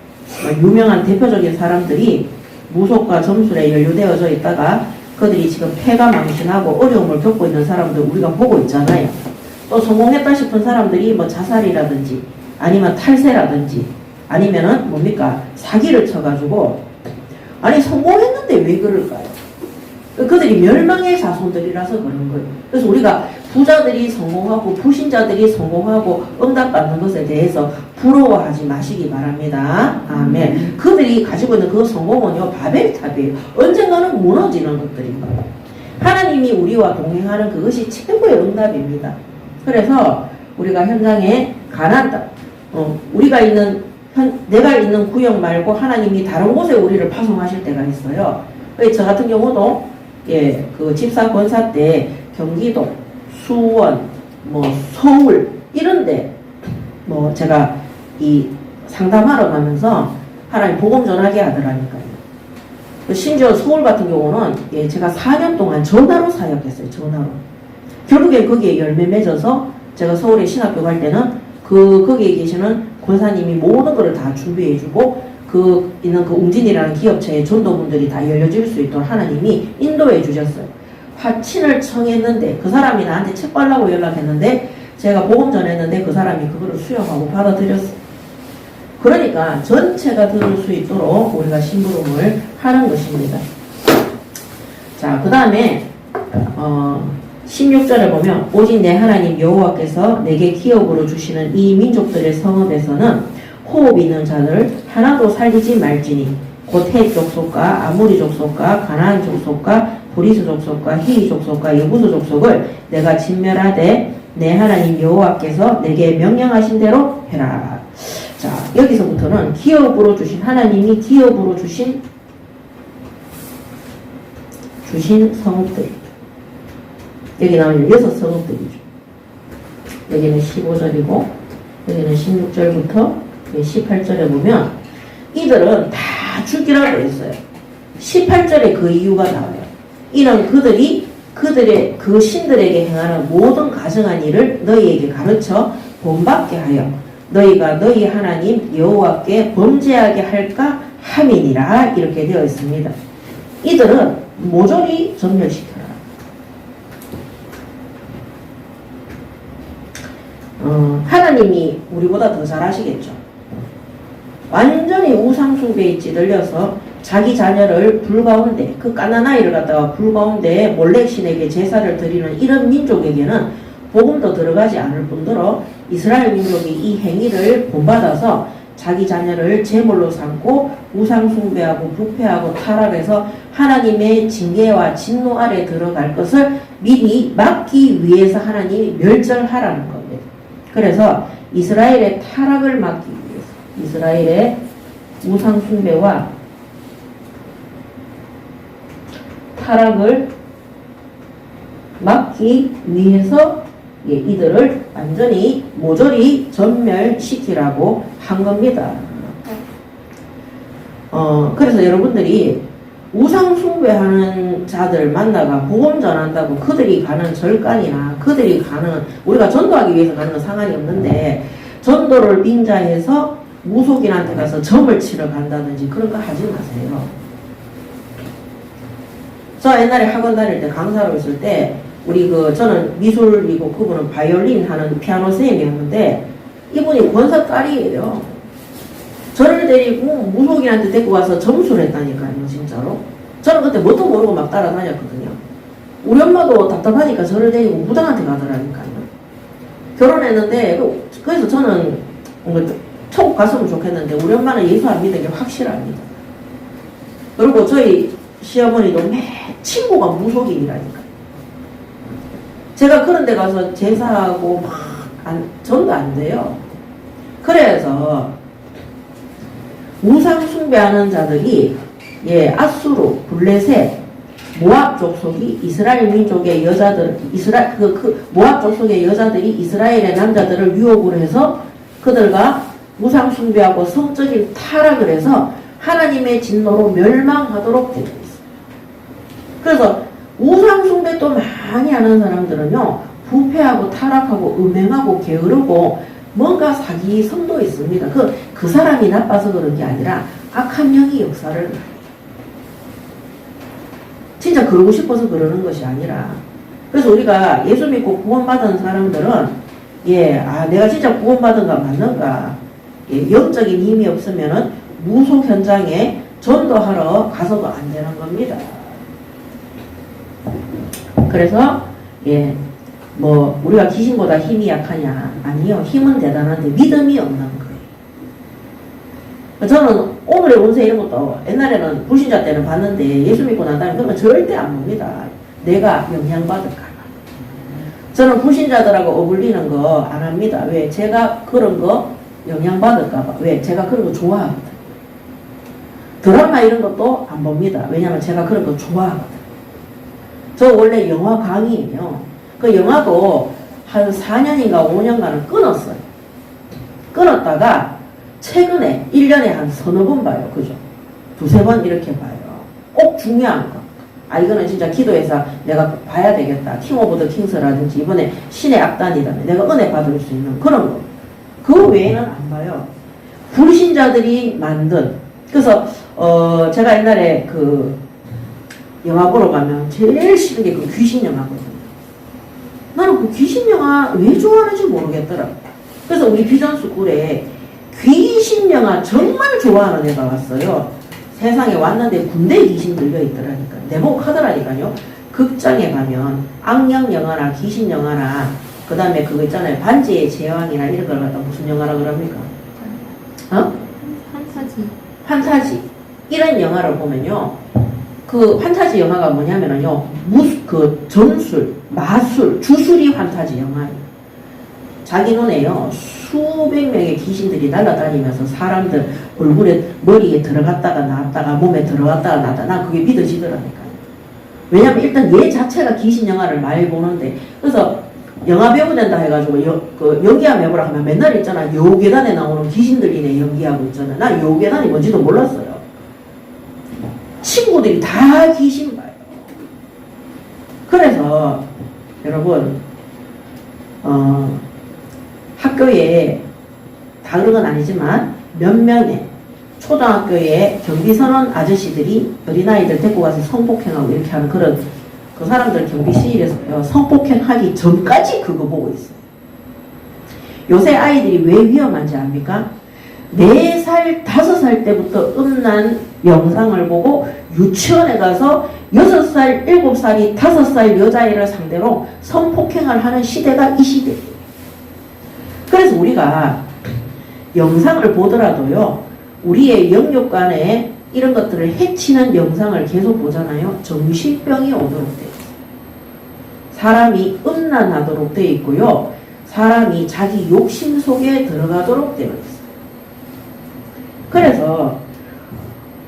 유명한 대표적인 사람들이 무속과 점술에 연루되어져 있다가 그들이 지금 폐가 망신하고 어려움을 겪고 있는 사람들 우리가 보고 있잖아요. 또 성공했다 싶은 사람들이 뭐 자살이라든지 아니면 탈세라든지 아니면은 뭡니까? 사기를 쳐가지고 아니 성공했는데 왜 그럴까요? 그들이 멸망의 자손들이라서 그런 거예요. 그래서 우리가 부자들이 성공하고 부신자들이 성공하고 응답받는 것에 대해서 부러워하지 마시기 바랍니다. 아멘. 그들이 가지고 있는 그 성공은요, 바벨탑이에요. 언젠가는 무너지는 것들인 거예요. 하나님이 우리와 동행하는 그것이 최고의 응답입니다. 그래서 우리가 현장에 우리가 내가 있는 구역 말고 하나님이 다른 곳에 우리를 파송하실 때가 있어요. 저 같은 경우도 그 집사 권사 때 경기도, 수원, 서울 이런데 제가 이 상담하러 가면서 하나님 복음 전하게 하더라니까요. 심지어 서울 같은 경우는 제가 4년 동안 전화로 사역했어요. 전화로. 결국에 거기에 열매 맺어서 제가 서울에 신학교 갈 때는 거기에 계시는 권사님이 모든 것을 다 준비해주고 있는 웅진이라는 기업체의 전도분들이 다 열려질 수 있도록 하나님이 인도해 주셨어요. 화친을 청했는데 그 사람이 나한테 책 빨라고 연락했는데 제가 복음 전했는데 그 사람이 그거를 수용하고 받아들였어요. 그러니까 전체가 들을 수 있도록 우리가 심부름을 하는 것입니다. 자, 그 다음에 16절에 보면 오직 내 하나님 여호와께서 내게 기업으로 주시는 이 민족들의 성읍에서는 호흡 있는 자들 하나도 살리지 말지니 곧 헷 족속과 아모리 족속과 가나안 족속과 보리스 족속과 히위 족속과 여부스 족속을 내가 진멸하되 내 하나님 여호와께서 내게 명령하신 대로 해라. 자, 여기서부터는 기업으로 주신 하나님이 기업으로 주신 성읍들, 여기 나오는 6성읍들이죠. 여기는 15절이고 여기는 16절부터 18절에 보면 이들은 다 죽이라고 했어요. 18절에 그 이유가 나와요. 이는 그들의 그 신들에게 행하는 모든 가증한 일을 너희에게 가르쳐 본받게 하여 너희가 너희 하나님 여호와께 범죄하게 할까 함이니라. 이렇게 되어 있습니다. 이들은 모조리 전멸시켜라. 하나님이 우리보다 더 잘 아시겠죠. 완전히 우상숭배에 찌들려서 자기 자녀를 불 가운데, 그 까나나이를 갖다가 불 가운데 몰렉 신에게 제사를 드리는 이런 민족에게는 복음도 들어가지 않을 뿐더러 이스라엘 민족이 이 행위를 본받아서 자기 자녀를 제물로 삼고 우상숭배하고 부패하고 타락해서 하나님의 징계와 진노 아래 들어갈 것을 미리 막기 위해서 하나님이 멸절하라는 겁니다. 그래서 이스라엘의 타락을 막기 위해서, 이스라엘의 우상숭배와 타락을 막기 위해서 이들을 완전히 모조리 전멸시키라고 한 겁니다. 그래서 여러분들이 우상숭배하는 자들 만나가 복음 전한다고 그들이 가는 절간이나 그들이 가는, 우리가 전도하기 위해서 가는 건 상관이 없는데 전도를 빙자해서 무속인한테 가서 점을 치러 간다든지 그런 거 하지 마세요. 저 옛날에 학원 다닐 때 강사로 있을 때 저는 미술이고 그분은 바이올린 하는 피아노 선생님이었는데 이분이 권사 딸이에요. 저를 데리고 무속인한테 데리고 가서 점수를 했다니까요, 진짜로. 저는 그때 뭣도 모르고 막 따라다녔거든요. 우리 엄마도 답답하니까 저를 데리고 무당한테 가더라니까요. 결혼했는데, 그래서 저는 천국 갔으면 좋겠는데 우리 엄마는 예수 안 믿는 게 확실합니다. 그리고 저희 시어머니도 매 친구가 무속인이라니까. 제가 그런 데 가서 제사하고 전도 안 돼요. 그래서 우상 숭배하는 자들이 아수르, 블레셋, 모압 족속이 이스라엘 민족의 여자들, 모압 족속의 여자들이 이스라엘의 남자들을 유혹을 해서 그들과 우상 숭배하고 성적인 타락을 해서 하나님의 진노로 멸망하도록 되어 있어요. 그래서 우상 숭배 또 많이 하는 사람들은요, 부패하고 타락하고 음행하고 게으르고 뭔가 사기성도 있습니다. 그 사람이 나빠서 그런 게 아니라 악한 영이 역사를 해요. 진짜 그러고 싶어서 그러는 것이 아니라. 그래서 우리가 예수 믿고 구원받은 사람들은 내가 진짜 구원받은가 맞는가, 영적인 힘이 없으면은 무속 현장에 전도하러 가서도 안 되는 겁니다. 그래서 우리가 귀신보다 힘이 약하냐? 아니요. 힘은 대단한데 믿음이 없는 거예요. 저는 오늘의 운세 이런 것도 옛날에는 불신자 때는 봤는데 예수 믿고 난 다음에 그런 거 절대 안 봅니다. 내가 영향받을까 봐. 저는 불신자들하고 어울리는 거 안 합니다. 왜? 제가 그런 거 영향받을까 봐. 왜? 제가 그런 거 좋아하거든. 드라마 이런 것도 안 봅니다. 왜냐면 제가 그런 거 좋아하거든. 저 원래 영화 강의예요. 그 영화도 한 4년인가 5년간은 끊었어요. 끊었다가 최근에 1년에 한 서너 번 봐요. 그죠? 두세 번 이렇게 봐요. 꼭 중요한 거. 이거는 진짜 기도해서 내가 봐야 되겠다. 킹 오브 더 킹스라든지 이번에 신의 악단이라면 내가 은혜 받을 수 있는 그런 거. 그 외에는 안 봐요. 불신자들이 만든. 그래서 제가 옛날에 그 영화 보러 가면 제일 싫은 게 그 귀신 영화거든요. 나는 그 귀신 영화 왜 좋아하는지 모르겠더라. 그래서 우리 비전스쿨에 귀신 영화 정말 좋아하는 애가 왔어요. 세상에 왔는데 군대 귀신 들려있더라니까. 내보고 하더라니까요. 극장에 가면 악령 영화나 귀신 영화나 그 다음에 그거 있잖아요. 반지의 제왕이나 이런 걸 갖다 무슨 영화라 그럽니까? 판타지. 이런 영화를 보면요. 그 판타지 영화가 뭐냐면요. 전술, 마술, 주술이 판타지 영화예요. 자기 눈에요. 수백 명의 귀신들이 날아다니면서 사람들 얼굴에, 머리에 들어갔다가 나왔다가 몸에 들어갔다가 나왔다. 난 그게 믿어지더라니까요. 왜냐면 일단 얘 자체가 귀신 영화를 많이 보는데, 그래서 영화 배우 된다 해가지고 연기하면 해보라 하면 맨날 있잖아. 요괴단에 나오는 귀신들이네 연기하고 있잖아. 나 요괴단이 뭔지도 몰랐어요. 친구들이 다 귀신 봐요. 그래서 여러분 학교에 다 그런 건 아니지만 몇 명의 초등학교에 경비선원 아저씨들이 어린아이들 데리고 가서 성폭행하고 이렇게 하는 그런 그 사람들 경비실에서요. 성폭행하기 전까지 그거 보고 있어요. 요새 아이들이 왜 위험한지 압니까? 4살, 5살 때부터 음란 영상을 보고 유치원에 가서 6살, 7살이 5살 여자애를 상대로 성폭행을 하는 시대가 이 시대예요. 그래서 우리가 영상을 보더라도요. 우리의 영육간에 이런 것들을 해치는 영상을 계속 보잖아요. 정신병이 오도록 돼요. 사람이 음란하도록 되어 있고요. 사람이 자기 욕심 속에 들어가도록 되어 있어요. 그래서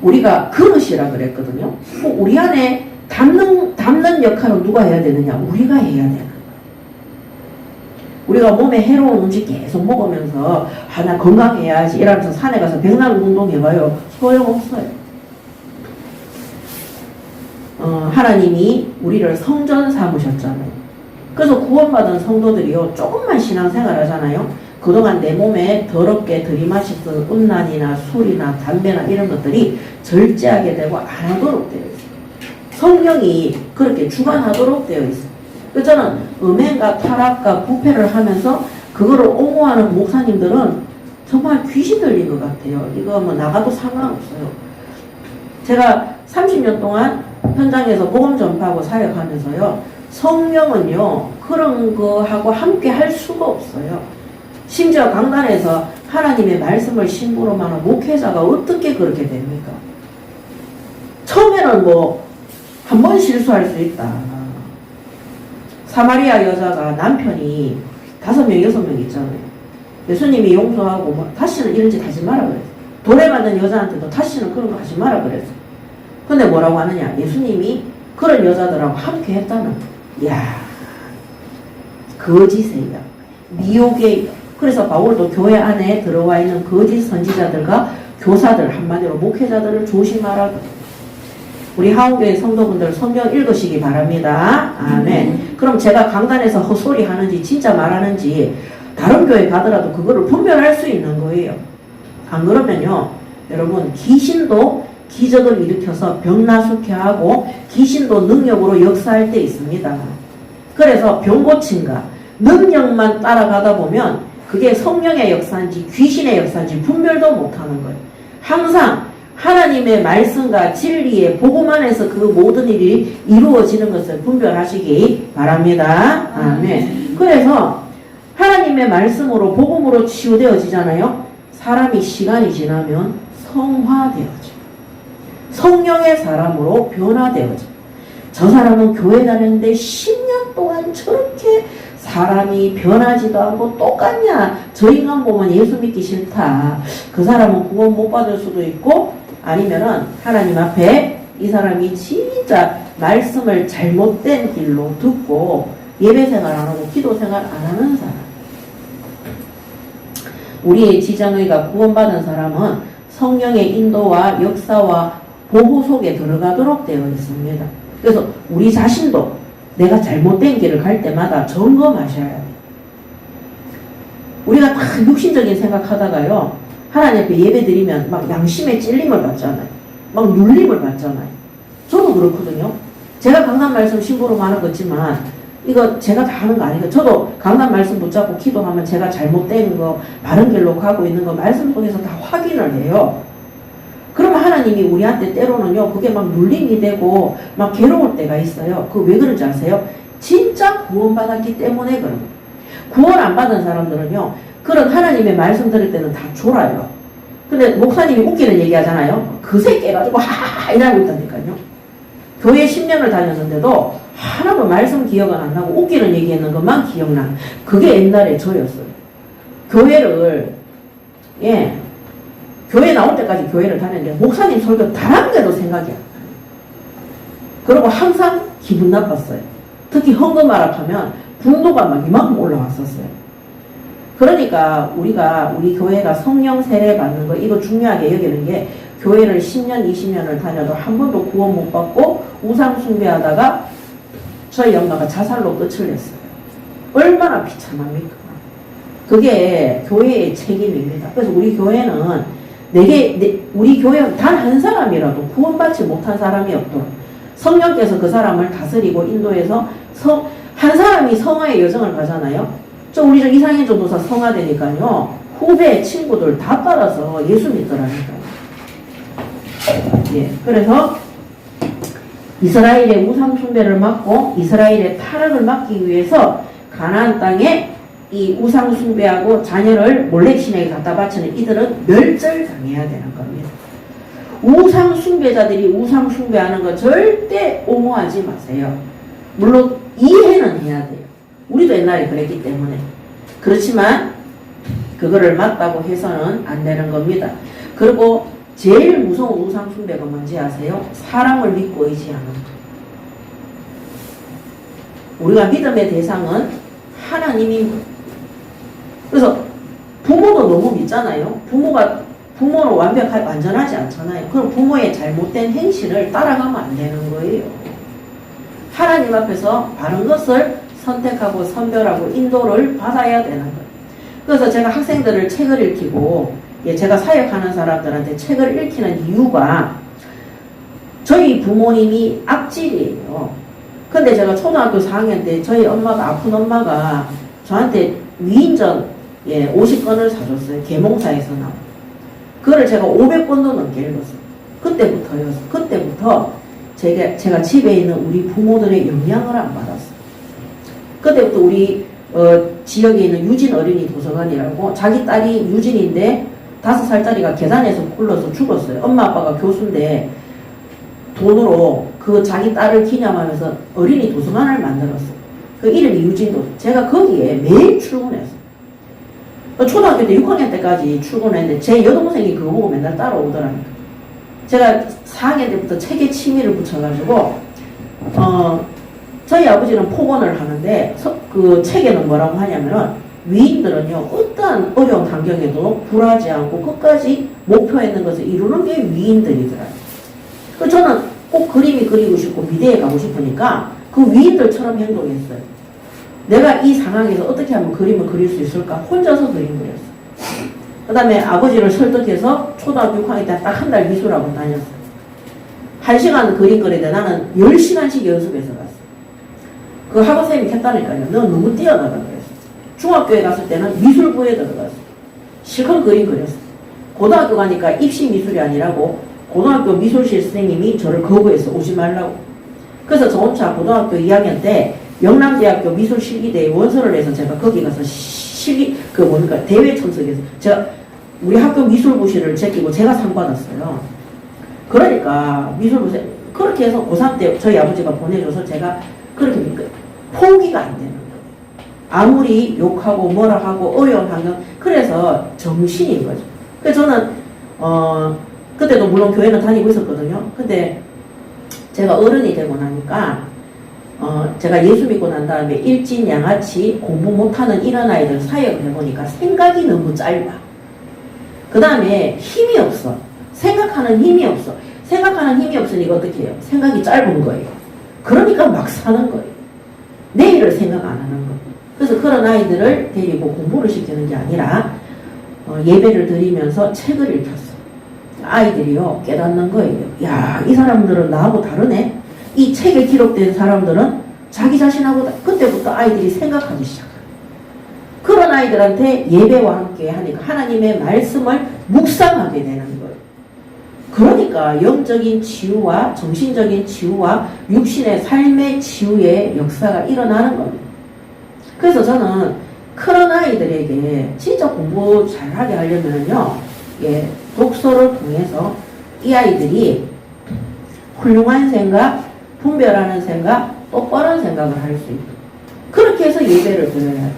우리가 그릇이라 그랬거든요. 우리 안에 담는 역할은 누가 해야 되느냐? 우리가 해야 되는 거예요. 우리가 몸에 해로운 음식 계속 먹으면서 나 건강해야지 이러면서 산에 가서 백날 운동 해봐요. 소용없어요. 하나님이 우리를 성전 삼으셨잖아요. 그래서 구원받은 성도들이요. 조금만 신앙생활 하잖아요. 그동안 내 몸에 더럽게 들이마셨던 음란이나 술이나 담배나 이런 것들이 절제하게 되고 안 하도록 되어 있어요. 성령이 그렇게 주관하도록 되어 있어요. 그래서 저는 음행과 타락과 부패를 하면서 그거를 옹호하는 목사님들은 정말 귀신 들린 것 같아요. 이거 뭐 나가도 상관없어요. 제가 30년 동안 현장에서 복음 전파하고 사역하면서요. 성령은요. 그런 거하고 함께 할 수가 없어요. 심지어 강단에서 하나님의 말씀을 심부름하는 목회자가 어떻게 그렇게 됩니까? 처음에는 한 번 실수할 수 있다. 사마리아 여자가 남편이 5명, 6명 있잖아요. 예수님이 용서하고 다시는 이런 짓 하지 마라 그랬어. 도래받는 여자한테도 다시는 그런 거 하지 마라 그랬어. 근데 뭐라고 하느냐? 예수님이 그런 여자들하고 함께 했다는 거야. 이야, 거짓이에요. 미혹이에요. 그래서 바울도 교회 안에 들어와 있는 거짓 선지자들과 교사들, 한마디로 목회자들을 조심하라고. 우리 하원교회 성도분들 성경 읽으시기 바랍니다. 아멘. 그럼 제가 강단에서 헛소리 하는지 진짜 말하는지 다른 교회 가더라도 그거를 분별할 수 있는 거예요. 안 그러면요. 여러분 귀신도 기적을 일으켜서 병나수케 하고 귀신도 능력으로 역사할 때 있습니다. 그래서 병고침과 능력만 따라가다 보면 그게 성령의 역사인지 귀신의 역사인지 분별도 못하는 거예요. 항상 하나님의 말씀과 진리의 복음 안에서 그 모든 일이 이루어지는 것을 분별하시기 바랍니다. 아멘. 그래서 하나님의 말씀으로 복음으로 치유되어지잖아요. 사람이 시간이 지나면 성화되어져. 성령의 사람으로 변화되어져. 저 사람은 교회 다녔는데 10년 동안 저렇게 사람이 변하지도 않고 똑같냐. 저 인간 보면 예수 믿기 싫다. 그 사람은 구원 못 받을 수도 있고 아니면은 하나님 앞에 이 사람이 진짜 말씀을 잘못된 길로 듣고 예배 생활 안 하고 기도 생활 안 하는 사람. 우리의 지정의가 구원받은 사람은 성령의 인도와 역사와 보호 속에 들어가도록 되어 있습니다. 그래서 우리 자신도 내가 잘못된 길을 갈 때마다 점검하셔야 돼요. 우리가 다 육신적인 생각하다가요. 하나님 앞에 예배 드리면 막 양심의 찔림을 받잖아요. 막 눌림을 받잖아요. 저도 그렇거든요. 제가 강단 말씀 심부름 하는 거지만 이거 제가 다 하는 거 아니에요. 저도 강단 말씀 붙잡고 기도하면 제가 잘못된 거, 바른 길로 가고 있는 거 말씀 속에서 다 확인을 해요. 그러면 하나님이 우리한테 때로는요, 그게 막 눌림이 되고 막 괴로울 때가 있어요. 그거 왜 그런지 아세요? 진짜 구원받았기 때문에 그런 거예요. 구원 안 받은 사람들은요, 그런 하나님의 말씀 들을 때는 다 졸아요. 근데 목사님이 웃기는 얘기 하잖아요. 그새 깨가지고 하하하 이러고 있다니까요. 교회 10년을 다녔는데도 하나도 말씀 기억은 안 나고 웃기는 얘기했는 것만 기억나. 그게 옛날에 저였어요. 교회를, 교회 나올 때까지 교회를 다녔는데 목사님 설교 단 한 개도 생각이 안 나요. 그리고 항상 기분 나빴어요. 특히 헌금하락하면 분노가 막 이만큼 올라왔었어요. 그러니까 우리 교회가 성령 세례 받는 거 이거 중요하게 여기는 게 교회를 10년, 20년을 다녀도 한 번도 구원 못 받고 우상 숭배하다가 저희 엄마가 자살로 끝을 냈어요. 얼마나 비참합니까? 그게 교회의 책임입니다. 그래서 우리 교회는 우리 교회 단 한 사람이라도 구원받지 못한 사람이 없도록 성령께서 그 사람을 다스리고 인도해서 한 사람이 성화의 여정을 가잖아요. 우리 이상현 전도사 성화되니까요. 후배 친구들 다 따라서 예수 믿더라니까요. 그래서 이스라엘의 우상 숭배를 막고 이스라엘의 타락을 막기 위해서 가나안 땅에 이 우상 숭배하고 자녀를 몰렉신에게 갖다 바치는 이들은 멸절당해야 되는 겁니다. 우상 숭배자들이 우상 숭배하는 거 절대 옹호하지 마세요. 물론 이해는 해야 돼요. 우리도 옛날에 그랬기 때문에. 그렇지만 그거를 맞다고 해서는 안 되는 겁니다. 그리고 제일 무서운 우상 숭배가 뭔지 아세요? 사람을 믿고 의지하는 것. 우리가 믿음의 대상은 하나님인. 그래서 부모도 너무 믿잖아요. 부모는 완전하지 않잖아요. 그럼 부모의 잘못된 행실을 따라가면 안 되는 거예요. 하나님 앞에서 바른 것을 선택하고 선별하고 인도를 받아야 되는 거예요. 그래서 제가 학생들을 책을 읽히고 제가 사역하는 사람들한테 책을 읽히는 이유가 저희 부모님이 악질이에요. 근데 제가 초등학교 4학년 때 저희 엄마가 아픈 엄마가 저한테 위인전 50권을 사줬어요. 계몽사에서 나온. 그거를 제가 500권도 넘게 읽었어요. 그때부터 제가 집에 있는 우리 부모들의 영향을 안 받았어요. 그때부터 우리 지역에 있는 유진 어린이 도서관이라고 자기 딸이 유진인데 5살짜리가 계단에서 굴러서 죽었어요. 엄마 아빠가 교수인데 돈으로 그 자기 딸을 기념하면서 어린이 도서관을 만들었어요. 그 이름이 유진도. 제가 거기에 매일 출근했어요. 초등학교 때 6학년 때까지 출근했는데 제 여동생이 그거 보고 맨날 따라오더라고요. 제가 4학년 때부터 책에 취미를 붙여가지고 저희 아버지는 폭언을 하는데 그 책에는 뭐라고 하냐면은 위인들은요 어떠한 어려운 환경에도 굴하지 않고 끝까지 목표했는 것을 이루는 게 위인들이더라고요. 그래서 저는 꼭 그림이 그리고 싶고 미대에 가고 싶으니까 그 위인들처럼 행동했어요. 내가 이 상황에서 어떻게 하면 그림을 그릴 수 있을까 혼자서 그림 그렸어요. 그 다음에 아버지를 설득해서 초등학교 6학년 때 딱 한 달 미술학원 다녔어요. 1시간 그림 그리는데 나는 10시간씩 연습해서 갔어요. 그 학원생님이 했다니까요. 너 너무 뛰어나다 그랬어. 중학교에 갔을 때는 미술부에 들어갔어. 실컷 그림 그렸어. 고등학교 가니까 입시 미술이 아니라고 고등학교 미술실 선생님이 저를 거부해서 오지 말라고. 그래서 저 혼자 고등학교 2학년 때 영남대학교 미술실기대에 원서를 내서 제가 거기 가서 대회 참석해서 제가 우리 학교 미술부실을 제끼고 제가 상 받았어요. 그러니까 미술부실 그렇게 해서 고3 때 저희 아버지가 보내줘서 제가 그렇게 포기가 안 되는 거예요. 아무리 욕하고 뭐라 하고 어려운 환경 그래서 정신인 거죠. 그래서 저는 그때도 물론 교회는 다니고 있었거든요. 근데 제가 어른이 되고 나니까 제가 예수 믿고 난 다음에 일진 양아치 공부 못하는 이런 아이들 사역을 해보니까 생각이 너무 짧아. 그 다음에 힘이 없어. 생각하는 힘이 없어. 생각하는 힘이 없으니까 어떻게 해요? 생각이 짧은 거예요. 그러니까 막 사는 거예요. 내일을 생각 안 하는 거예요. 그래서 그런 아이들을 데리고 공부를 시키는 게 아니라 예배를 드리면서 책을 읽혔어. 아이들이요 깨닫는 거예요. 야, 이 사람들은 나하고 다르네. 이 책에 기록된 사람들은 자기 자신하고 그때부터 아이들이 생각하기 시작해요. 그런 아이들한테 예배와 함께 하니까 하나님의 말씀을 묵상하게 되는 거예요. 그러니까 영적인 치유와 정신적인 치유와 육신의 삶의 치유의 역사가 일어나는 겁니다. 그래서 저는 그런 아이들에게 진짜 공부 잘하게 하려면요, 예, 독서를 통해서 이 아이들이 훌륭한 생각, 분별하는 생각, 똑바른 생각을 할 수 있도록 그렇게 해서 예배를 드려야 해요.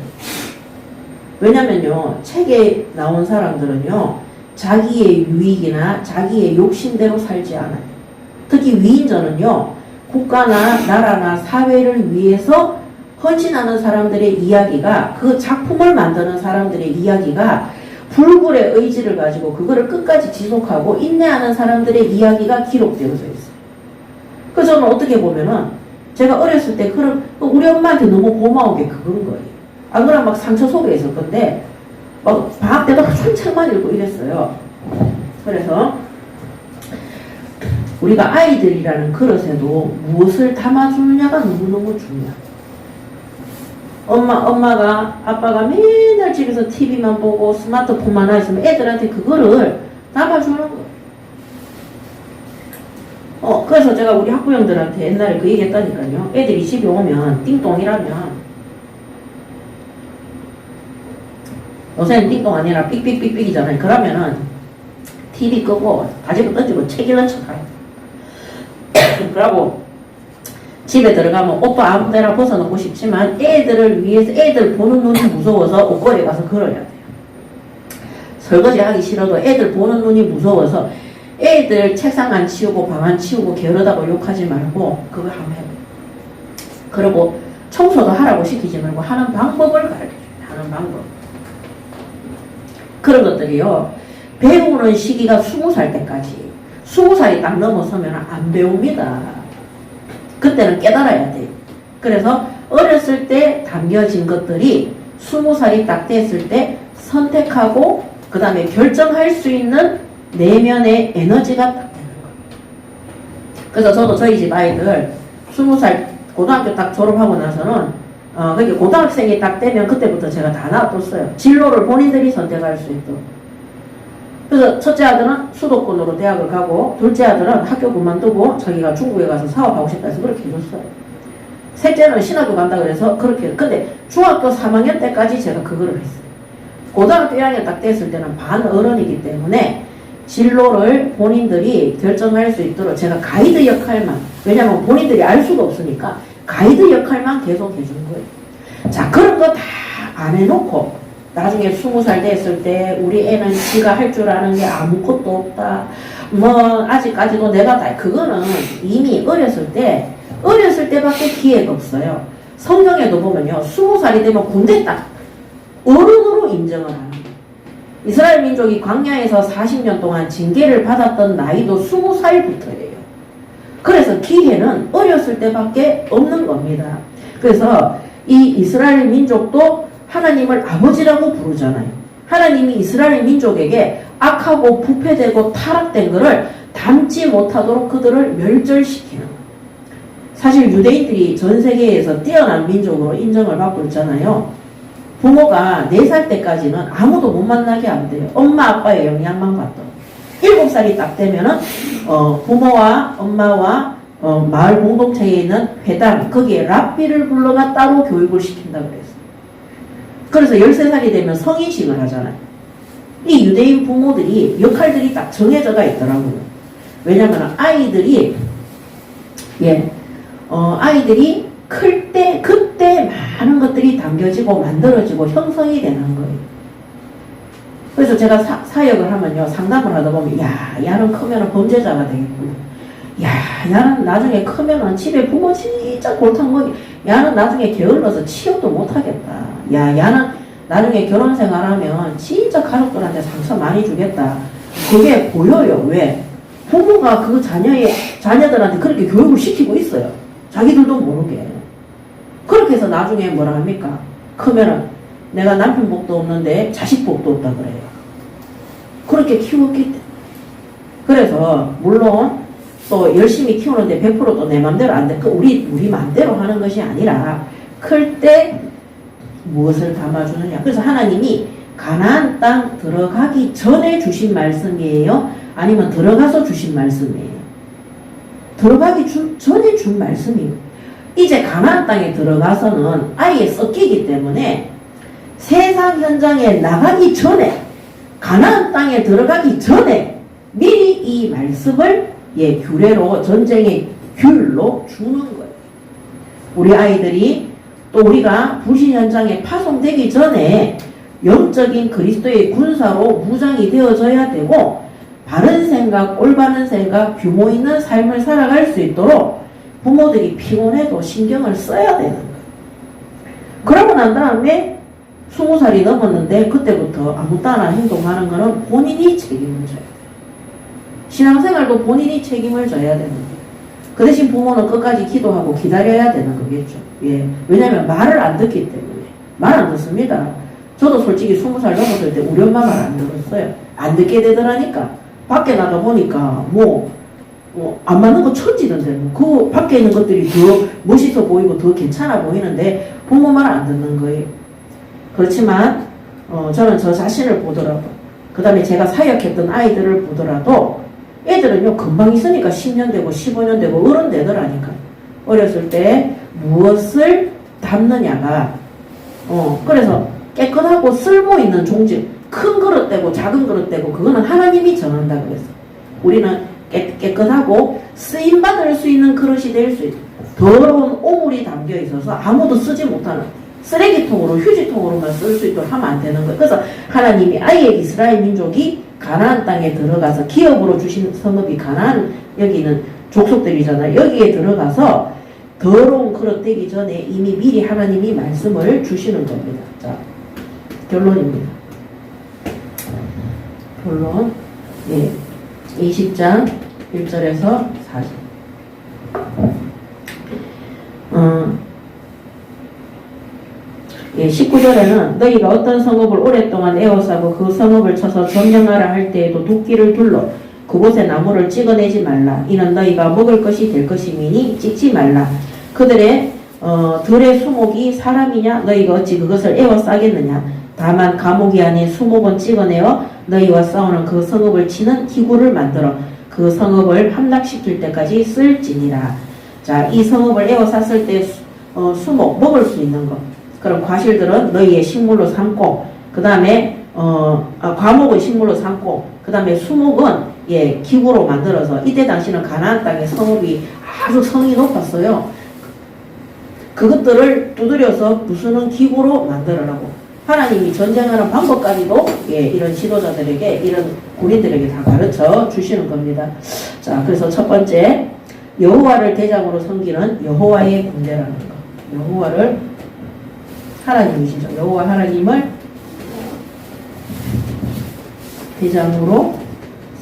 왜냐면요, 책에 나온 사람들은요, 자기의 유익이나 자기의 욕심대로 살지 않아요. 특히 위인전은요, 국가나 나라나 사회를 위해서 헌신하는 사람들의 이야기가, 그 작품을 만드는 사람들의 이야기가 불굴의 의지를 가지고 그거를 끝까지 지속하고 인내하는 사람들의 이야기가 기록되어져 있어요. 그래서 저는 어떻게 보면은 제가 어렸을 때 그런 우리 엄마한테 너무 고마운 게 그건 거예요. 안 그러면 막 상처 속에 있을 건데 막 방학 때도 한 책만 읽고 이랬어요. 그래서 우리가 아이들이라는 그릇에도 무엇을 담아주느냐가 너무너무 중요해요. 엄마가, 아빠가 맨날 집에서 TV만 보고 스마트폰만 하나 있으면 애들한테 그거를 담아주는 거예요. 그래서 제가 우리 학부형들한테 옛날에 그 얘기 했다니까요. 애들이 집에 오면 띵동이라면, 요새는 띵동 아니라 삑삑삑삑이잖아요. 그러면은 TV 끄고 가지고 던지고 책 읽는 척 해요. 그러고 집에 들어가면 오빠 아무 데나 벗어놓고 싶지만 애들을 위해서 애들 보는 눈이 무서워서 옷걸이에 가서 걸어야 돼요. 설거지 하기 싫어도 애들 보는 눈이 무서워서 애들 책상 안 치우고 방 안 치우고 게으르다고 욕하지 말고 그거 한번 해봐요. 그리고 청소도 하라고 시키지 말고 하는 방법을 가르쳐줘요. 하는 방법. 그런 것들이요. 배우는 시기가 20살 때까지. 20살이 딱 넘어서면 안 배웁니다. 그때는 깨달아야 돼요. 그래서 어렸을 때 담겨진 것들이 20살이 딱 됐을 때 선택하고 그 다음에 결정할 수 있는 내면의 에너지가 딱 되는 거예요. 그래서 저도 저희 집 아이들 20살 고등학교 딱 졸업하고 나서는 그게 고등학생이 딱 되면 그때부터 제가 다 놔뒀어요. 진로를 본인들이 선택할 수 있도록. 그래서 첫째 아들은 수도권으로 대학을 가고 둘째 아들은 학교 그만두고 자기가 중국에 가서 사업하고 싶다 해서 그렇게 해줬어요. 셋째는 신학교 간다 그래서 그렇게. 근데 중학교 3학년 때까지 제가 그거를 했어요. 고등학교 1학년 딱 됐을 때는 반어른이기 때문에 진로를 본인들이 결정할 수 있도록 제가 가이드 역할만, 왜냐면 본인들이 알 수가 없으니까 가이드 역할만 계속 해준 거예요. 자, 그런 거 다 안 해놓고 나중에 20살 됐을 때 우리 애는 지가 할 줄 아는 게 아무것도 없다. 뭐 아직까지도 내가 다, 그거는 이미 어렸을 때밖에 기회가 없어요. 성경에도 보면요, 20살이 되면 군대 딱 어른으로 인정을 하는 거예요. 이스라엘 민족이 광야에서 40년 동안 징계를 받았던 나이도 20살부터예요. 그래서 기회는 어렸을 때밖에 없는 겁니다. 그래서 이 이스라엘 민족도 하나님을 아버지라고 부르잖아요. 하나님이 이스라엘 민족에게 악하고 부패되고 타락된 것을 담지 못하도록 그들을 멸절시키는 거예요. 사실 유대인들이 전 세계에서 뛰어난 민족으로 인정을 받고 있잖아요. 부모가 4살 때까지는 아무도 못 만나게 안 돼요. 엄마 아빠의 영향만 받던. 7살이 딱 되면은 부모와 엄마와 마을 공동체에 있는 회당 거기에 랍비를 불러가 따로 교육을 시킨다 그랬어요. 그래서 13살이 되면 성인식을 하잖아요. 이 유대인 부모들이 역할들이 딱 정해져가 있더라고요. 왜냐면 아이들이 아이들이 클 때 그때 많은 것들이 담겨지고 만들어지고 형성이 되는 거예요. 그래서 제가 사역을 하면요, 상담을 하다 보면 야는 크면은 범죄자가 되겠구나. 야는 나중에 크면은 집에 부모 진짜 골탕 먹이. 야는 나중에 게을러서 취업도 못하겠다. 야는 나중에 결혼 생활하면 진짜 가족들한테 상처 많이 주겠다. 그게 보여요. 왜? 부모가 그 자녀들한테 그렇게 교육을 시키고 있어요. 자기들도 모르게. 그렇게 해서 나중에 뭐라 합니까? 크면은 내가 남편 복도 없는데 자식 복도 없다 그래요. 그렇게 키웠기 때문에. 그래서 물론 또 열심히 키우는데 100%또 내 맘대로 안 돼. 우리 맘대로 하는 것이 아니라 클 때 무엇을 담아주느냐. 그래서 하나님이 가나안 땅 들어가기 전에 주신 말씀이에요? 아니면 들어가서 주신 말씀이에요? 들어가기 전에 준 말씀이에요. 이제 가나안 땅에 들어가서는 아예 섞이기 때문에 세상 현장에 나가기 전에, 가나안 땅에 들어가기 전에 미리 이 말씀을 규례로, 전쟁의 귤로 주는 거예요. 우리 아이들이 또 우리가 불신 현장에 파송되기 전에 영적인 그리스도의 군사로 무장이 되어져야 되고, 바른 생각, 올바른 생각, 규모 있는 삶을 살아갈 수 있도록 부모들이 피곤해도 신경을 써야 되는 거예요. 그러고 난 다음에 20살이 넘었는데 그때부터 아무 따나 행동하는 거는 본인이 책임을 져야 돼요. 신앙생활도 본인이 책임을 져야 되는 거예요. 그 대신 부모는 끝까지 기도하고 기다려야 되는 거겠죠. 왜냐하면 말을 안 듣기 때문에. 말 안 듣습니다. 저도 솔직히 20살 넘었을 때 우리 엄마 말 안 들었어요. 안 듣게 되더라니까. 밖에 나가 보니까 안 맞는 거 천지던데 그 밖에 있는 것들이 더 멋있어 보이고 더 괜찮아 보이는데 부모 말 안 듣는 거예요. 그렇지만 저는 저 자신을 보더라도, 그 다음에 제가 사역했던 아이들을 보더라도 애들은요 금방 있으니까 10년 되고 15년 되고 어른 되더라니까. 어렸을 때 무엇을 담느냐가 그래서 깨끗하고 쓸모 있는 종지, 큰 그릇 되고 작은 그릇 되고 그거는 하나님이 정한다 그랬어. 우리는 깨끗하고 쓰임받을 수 있는 그릇이 될 수 있다. 더러운 오물이 담겨 있어서 아무도 쓰지 못하는 쓰레기통으로, 휴지통으로만 쓸 수 있도록 하면 안 되는 거예요. 그래서 하나님이 아예 이스라엘 민족이 가나안 땅에 들어가서 기업으로 주신 성읍이 가나안, 여기는 족속들이잖아요. 여기에 들어가서 더러운 그릇 되기 전에 이미 미리 하나님이 말씀을 주시는 겁니다. 자, 결론입니다. 결론. 20장 1절에서 4절. 19절에는 너희가 어떤 성읍을 오랫동안 에워싸고 그 성읍을 쳐서 점령하라 할 때에도 도끼를 둘러 그곳에 나무를 찍어내지 말라. 이는 너희가 먹을 것이 될 것이미니 찍지 말라. 그들의 들의 수목이 사람이냐? 너희가 어찌 그것을 에워싸겠느냐? 다만 감옥이 아닌 수목은 찍어내어 너희와 싸우는 그 성읍을 치는 기구를 만들어 그 성읍을 함락시킬 때까지 쓸지니라. 자, 이 성읍을 에워쌌을 때 수목, 먹을 수 있는 것, 그럼 과실들은 너희의 식물로 삼고, 그 다음에 과목은 식물로 삼고, 그 다음에 수목은 기구로 만들어서, 이때 당시는 가나안 땅의 성읍이 아주 성이 높았어요. 그것들을 두드려서 부수는 기구로 만들어라고 하나님이 전쟁하는 방법까지도 이런 지도자들에게, 이런 군인들에게 다 가르쳐 주시는 겁니다. 자, 그래서 첫 번째, 여호와를 대장으로 섬기는 여호와의 군대라는 거. 여호와를, 하나님이시죠. 여호와 하나님을 대장으로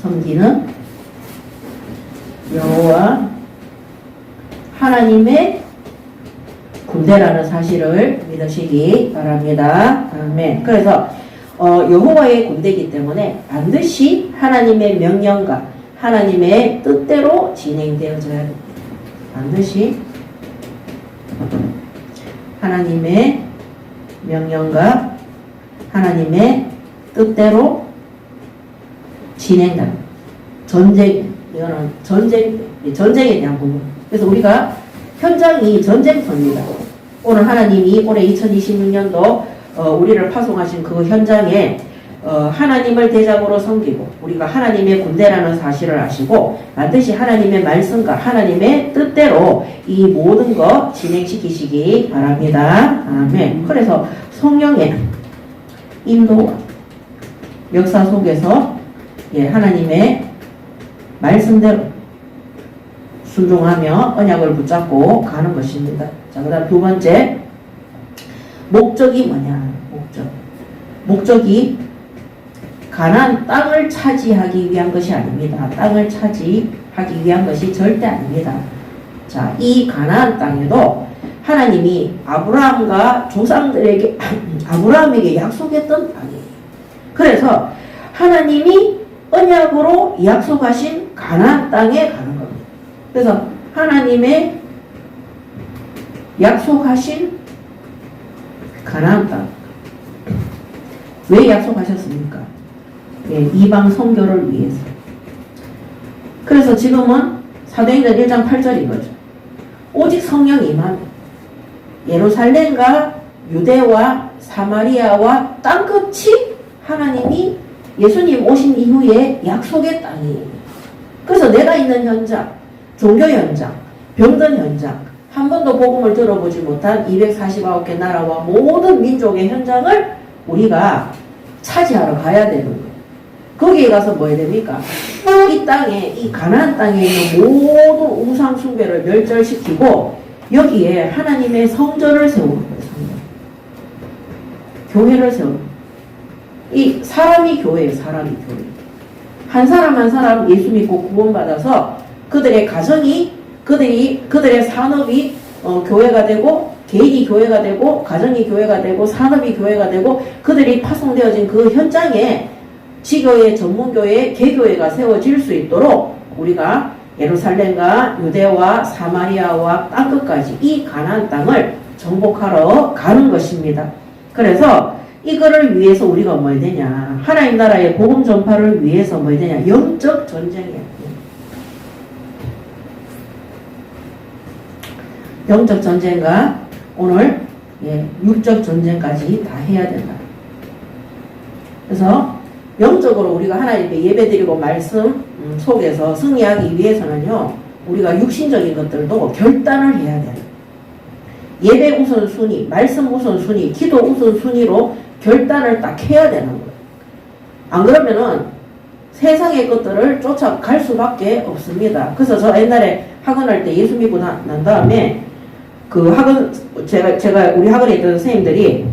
섬기는 여호와 하나님의 군대라는 사실을 믿으시기 바랍니다. 아멘. 그래서 여호와의 군대이기 때문에 반드시 하나님의 명령과 하나님의 뜻대로 진행되어져야 됩니다. 반드시 하나님의 명령과 하나님의 뜻대로 진행되는 전쟁, 이거는 전쟁에 대한 부분. 그래서 우리가 현장이 전쟁터입니다. 오늘 하나님이 올해 2026년도 우리를 파송하신 그 현장에 하나님을 대장으로 섬기고 우리가 하나님의 군대라는 사실을 아시고 반드시 하나님의 말씀과 하나님의 뜻대로 이 모든 것 진행시키시기 바랍니다. 아멘. 그래서 성령의 인도와 역사 속에서 하나님의 말씀대로 순종하며 언약을 붙잡고 가는 것입니다. 자, 그 다음 두 번째, 목적이 뭐냐? 목적이 가나안 땅을 차지하기 위한 것이 아닙니다. 땅을 차지하기 위한 것이 절대 아닙니다. 자, 이 가나안 땅에도 하나님이 아브라함과 조상들에게 아브라함에게 약속했던 땅이에요. 그래서 하나님이 언약으로 약속하신 가나안 땅에 가는 겁니다. 그래서 하나님의 약속하신 가나안 땅. 왜 약속하셨습니까? 이방 선교를 위해서. 그래서 지금은 사도행전 1장 8절인 거죠. 오직 성령이 임하면 예루살렘과 유대와 사마리아와 땅끝이 하나님이 예수님 오신 이후에 약속의 땅이에요. 그래서 내가 있는 현장, 종교 현장, 병든 현장, 한 번도 복음을 들어보지 못한 249개 나라와 모든 민족의 현장을 우리가 차지하러 가야 되는 거예요. 거기에 가서 뭐 해야 됩니까? 이 땅에, 이 가나안 땅에 있는 모든 우상 숭배를 멸절시키고 여기에 하나님의 성전을 세우는 거예요. 성전. 교회를 세우는 거예요. 이 사람이 교회예요. 사람이 교회. 한 사람 한 사람 예수 믿고 구원받아서 그들의 가정이 그들의 산업이 교회가 되고 개인이 교회가 되고 가정이 교회가 되고 산업이 교회가 되고 그들이 파송되어진 그 현장에 지교회, 전문교회, 개교회가 세워질 수 있도록 우리가 예루살렘과 유대와 사마리아와 땅끝까지 이 가나안 땅을 정복하러 가는 것입니다. 그래서 이거를 위해서 우리가 뭐 해야 되냐? 하나님 나라의 복음 전파를 위해서 뭐 해야 되냐? 영적 전쟁이에요. 영적 전쟁과 오늘 육적 전쟁까지 다 해야 된다. 그래서 영적으로 우리가 하나님께 예배드리고 말씀 속에서 승리하기 위해서는요, 우리가 육신적인 것들도 결단을 해야 돼요. 예배 우선순위, 말씀 우선순위, 기도 우선순위로 결단을 딱 해야 되는 거예요. 안 그러면은 세상의 것들을 쫓아갈 수밖에 없습니다. 그래서 저 옛날에 학원할 때 예수 믿고 난 다음에 그 학원, 제가 우리 학원에 있던 선생님들이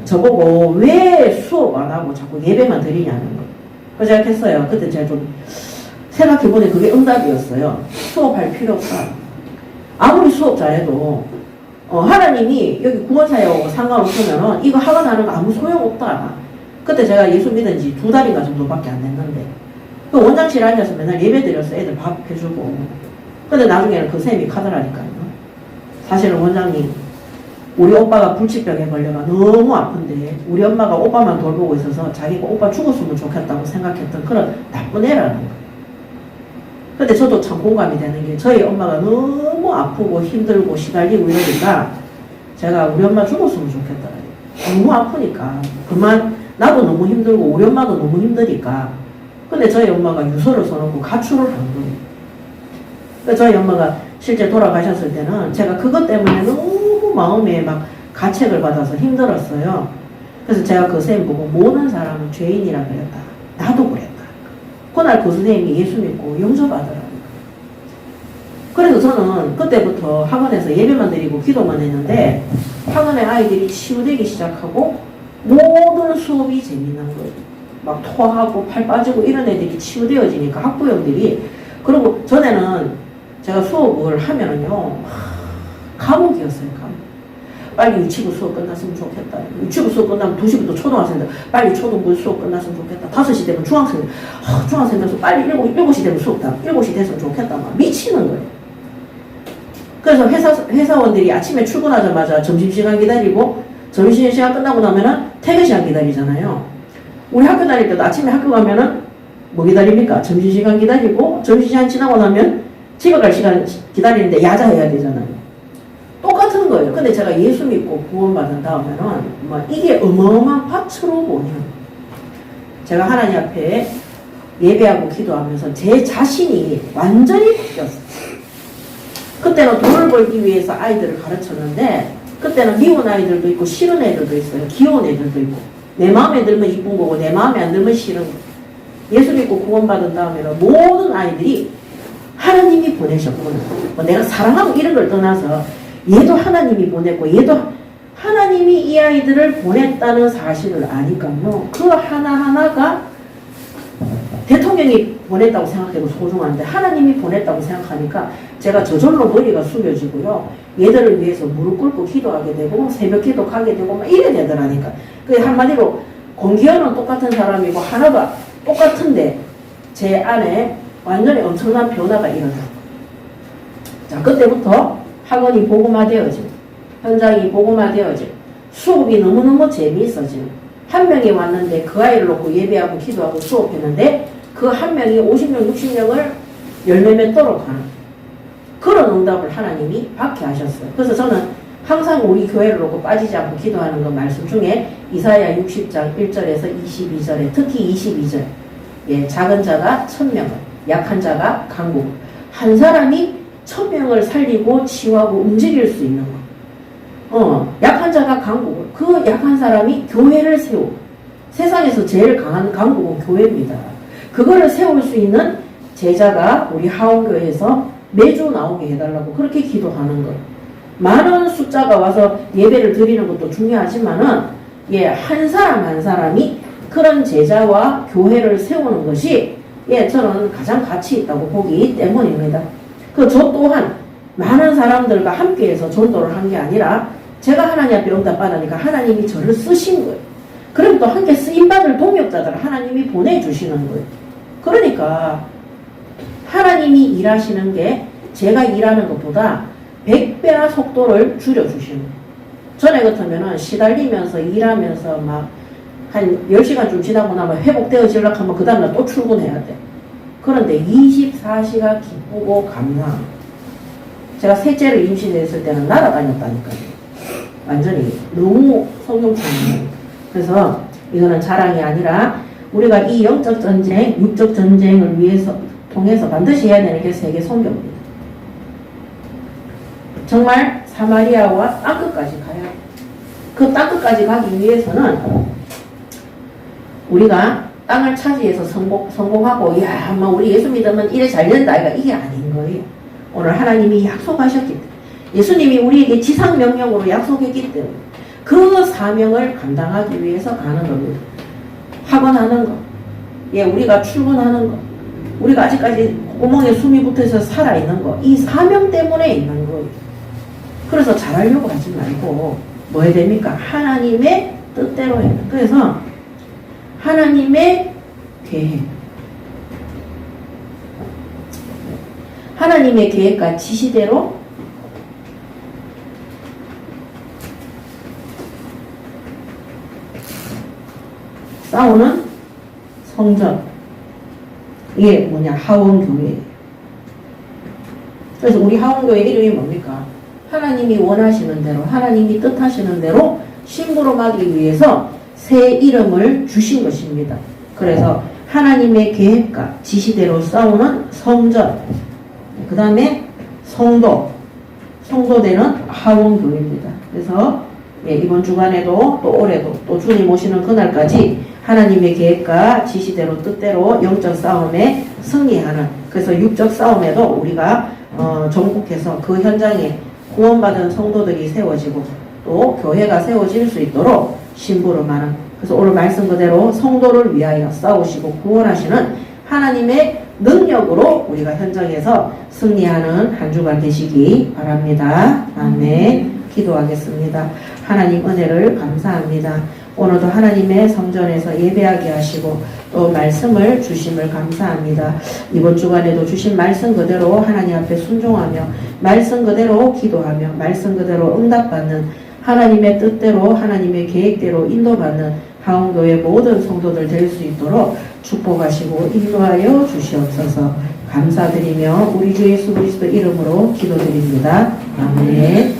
저보고 왜 수업 안 하고 자꾸 예배만 드리냐는 거. 그래서 제가 했어요. 그때 제가 좀 생각해보니 그게 응답이었어요. 수업할 필요 없다. 아무리 수업 잘해도 하나님이 여기 구원사역하고 상관없으면은 이거 학원하는 거 아무 소용없다. 그때 제가 예수 믿은 지 2달인가 정도밖에 안 됐는데 그 원장실에 앉아서 맨날 예배 드려서 애들 밥 해주고 근데 나중에는 그 쌤이 가더라니까요. 사실은 원장님 우리 오빠가 불치병에 걸려가 너무 아픈데 우리 엄마가 오빠만 돌보고 있어서 자기가 오빠 죽었으면 좋겠다고 생각했던 그런 나쁜 애라는 거예요. 근데 저도 참 공감이 되는 게 저희 엄마가 너무 아프고 힘들고 시달리고 이러니까 제가 우리 엄마 죽었으면 좋겠다. 너무 아프니까 그만 나도 너무 힘들고 우리 엄마도 너무 힘드니까 근데 저희 엄마가 유서를 써놓고 가출을 한 거예요. 그래서 저희 엄마가 실제 돌아가셨을 때는 제가 그것 때문에 너무 마음에 막 가책을 받아서 힘들었어요. 그래서 제가 그 선생님 보고 모든 사람은 죄인이라 그랬다. 나도 그랬다. 그날 그 선생님이 예수 믿고 용서받으라고. 그래서 저는 그때부터 학원에서 예배만 드리고 기도만 했는데 학원의 아이들이 치유되기 시작하고 모든 수업이 재미난 거예요. 막 토하고 팔 빠지고 이런 애들이 치유되어지니까 학부형들이 그리고 전에는 제가 수업을 하면은요 감옥이었어요. 감옥. 빨리 유치부 수업 끝났으면 좋겠다. 유치부 수업 끝나면 2시부터 초등학생들 빨리 초등부 수업 끝났으면 좋겠다. 5시 되면 중학생들 중학생들 빨리 7시 되면 수업 다 7시 됐으면 좋겠다. 막 미치는 거예요. 그래서 회사원들이 아침에 출근하자마자 점심시간 기다리고 점심시간 끝나고 나면은 퇴근시간 기다리잖아요. 우리 학교 다닐 때도 아침에 학교 가면은 뭐 기다립니까? 점심시간 기다리고 점심시간 지나고 나면 집에 갈 시간 기다리는데 야자해야 되잖아요. 똑같은 거예요. 근데 제가 예수 믿고 구원받은 다음에는 뭐 이게 어마어마한 밭으로 보이는 제가 하나님 앞에 예배하고 기도하면서 제 자신이 완전히 바뀌었어요. 그때는 돈을 벌기 위해서 아이들을 가르쳤는데 그때는 미운 아이들도 있고 싫은 애들도 있어요. 귀여운 애들도 있고 내 마음에 들면 이쁜 거고 내 마음에 안 들면 싫은 거. 예수 믿고 구원받은 다음에는 모든 아이들이 하나님이 보내셨구나. 뭐 내가 사랑하고 이런 걸 떠나서 얘도 하나님이 보냈고 얘도 하나님이 이 아이들을 보냈다는 사실을 아니까요. 그 하나하나가 대통령이 보냈다고 생각해도 소중한데 하나님이 보냈다고 생각하니까 제가 저절로 머리가 숙여지고요. 얘들을 위해서 무릎 꿇고 기도하게 되고 새벽 기도 가게 되고 막 이래 되더라니까. 그 한마디로 공기현은 똑같은 사람이고 하나가 똑같은데 제 안에 완전히 엄청난 변화가 일어나요. 자, 그때부터 학원이 복음화되어지고 현장이 복음화되어지고 수업이 너무너무 재미있어지고 한 명이 왔는데 그 아이를 놓고 예배하고 기도하고 수업했는데 그 한 명이 50명, 60명을 열매 맺도록 하는 그런 응답을 하나님이 받게 하셨어요. 그래서 저는 항상 우리 교회를 놓고 빠지지 않고 기도하는 그 말씀 중에 이사야 60장 1절에서 22절에 특히 22절 예, 작은 자가 1000명을 약한 자가 강국 한 사람이 1000명을 살리고 치유하고 움직일 수 있는 거 약한 자가 강국을 그 약한 사람이 교회를 세우고 세상에서 제일 강한 강국은 교회입니다. 그거를 세울 수 있는 제자가 우리 하원교회에서 매주 나오게 해달라고 그렇게 기도하는 거예요. 많은 숫자가 와서 예배를 드리는 것도 중요하지만은 예, 한 사람 한 사람이 그런 제자와 교회를 세우는 것이 예, 저는 가장 가치 있다고 보기 때문입니다. 그 저 또한 많은 사람들과 함께해서 전도를 한 게 아니라 제가 하나님 앞에 응답 받으니까 하나님이 저를 쓰신 거예요. 그럼 또 함께 쓰임받을 동역자들을 하나님이 보내주시는 거예요. 그러니까 하나님이 일하시는 게 제가 일하는 것보다 100배나 속도를 줄여주시는 거예요. 전에 같으면은 시달리면서 일하면서 막 한 10시간 지나고 나면 회복되어지려고 하면 그 다음날 또 출근해야 돼. 그런데 24시간 기쁘고 감사합니다. 제가 셋째를 임신했을 때는 날아다녔다니까요. 완전히 너무 성경처럼. 그래서 이거는 자랑이 아니라 우리가 이 영적 전쟁, 육적 전쟁을 위해서 통해서 반드시 해야 되는 게 세계 선교입니다. 정말 사마리아와 땅끝까지 가야 돼. 그 땅끝까지 가기 위해서는 우리가 땅을 차지해서 성공하고 야, 막 우리 예수 믿으면 이래 잘 된다. 이게 아닌 거예요. 오늘 하나님이 약속하셨기 때문에 예수님이 우리에게 지상명령으로 약속했기 때문에 그 사명을 감당하기 위해서 가는 겁니다. 학원하는 거, 예, 우리가 출근하는 거, 우리가 아직까지 구멍에 숨이 붙어서 살아있는 거, 이 사명 때문에 있는 거예요. 그래서 잘하려고 하지 말고 뭐 해야 됩니까? 하나님의 뜻대로 해야 돼요. 그래서 하나님의 계획, 하나님의 계획과 지시대로 싸우는 성전, 이게 뭐냐? 하원교회예요. 그래서 우리 하원교회 이름이 뭡니까? 하나님이 원하시는 대로, 하나님이 뜻하시는 대로 심부름하기 위해서 새 이름을 주신 것입니다. 그래서 하나님의 계획과 지시대로 싸우는 성전, 그 다음에 성도, 성도되는 하원교회입니다. 그래서 예, 이번 주간에도 또 올해도 또 주님 오시는 그날까지 하나님의 계획과 지시대로 뜻대로 영적 싸움에 승리하는, 그래서 육적 싸움에도 우리가 전국해서 그 현장에 구원받은 성도들이 세워지고 또 교회가 세워질 수 있도록 심부름하는, 그래서 오늘 말씀 그대로 성도를 위하여 싸우시고 구원하시는 하나님의 능력으로 우리가 현장에서 승리하는 한 주간 되시기 바랍니다. 아멘. 기도하겠습니다. 하나님 은혜를 감사합니다. 오늘도 하나님의 성전에서 예배하게 하시고 또 말씀을 주심을 감사합니다. 이번 주간에도 주신 말씀 그대로 하나님 앞에 순종하며 말씀 그대로 기도하며 말씀 그대로 응답받는 하나님의 뜻대로 하나님의 계획대로 인도받는 하원교회 모든 성도들 될 수 있도록 축복하시고 인도하여 주시옵소서. 감사드리며 우리 주 예수 그리스도 이름으로 기도드립니다. 아멘.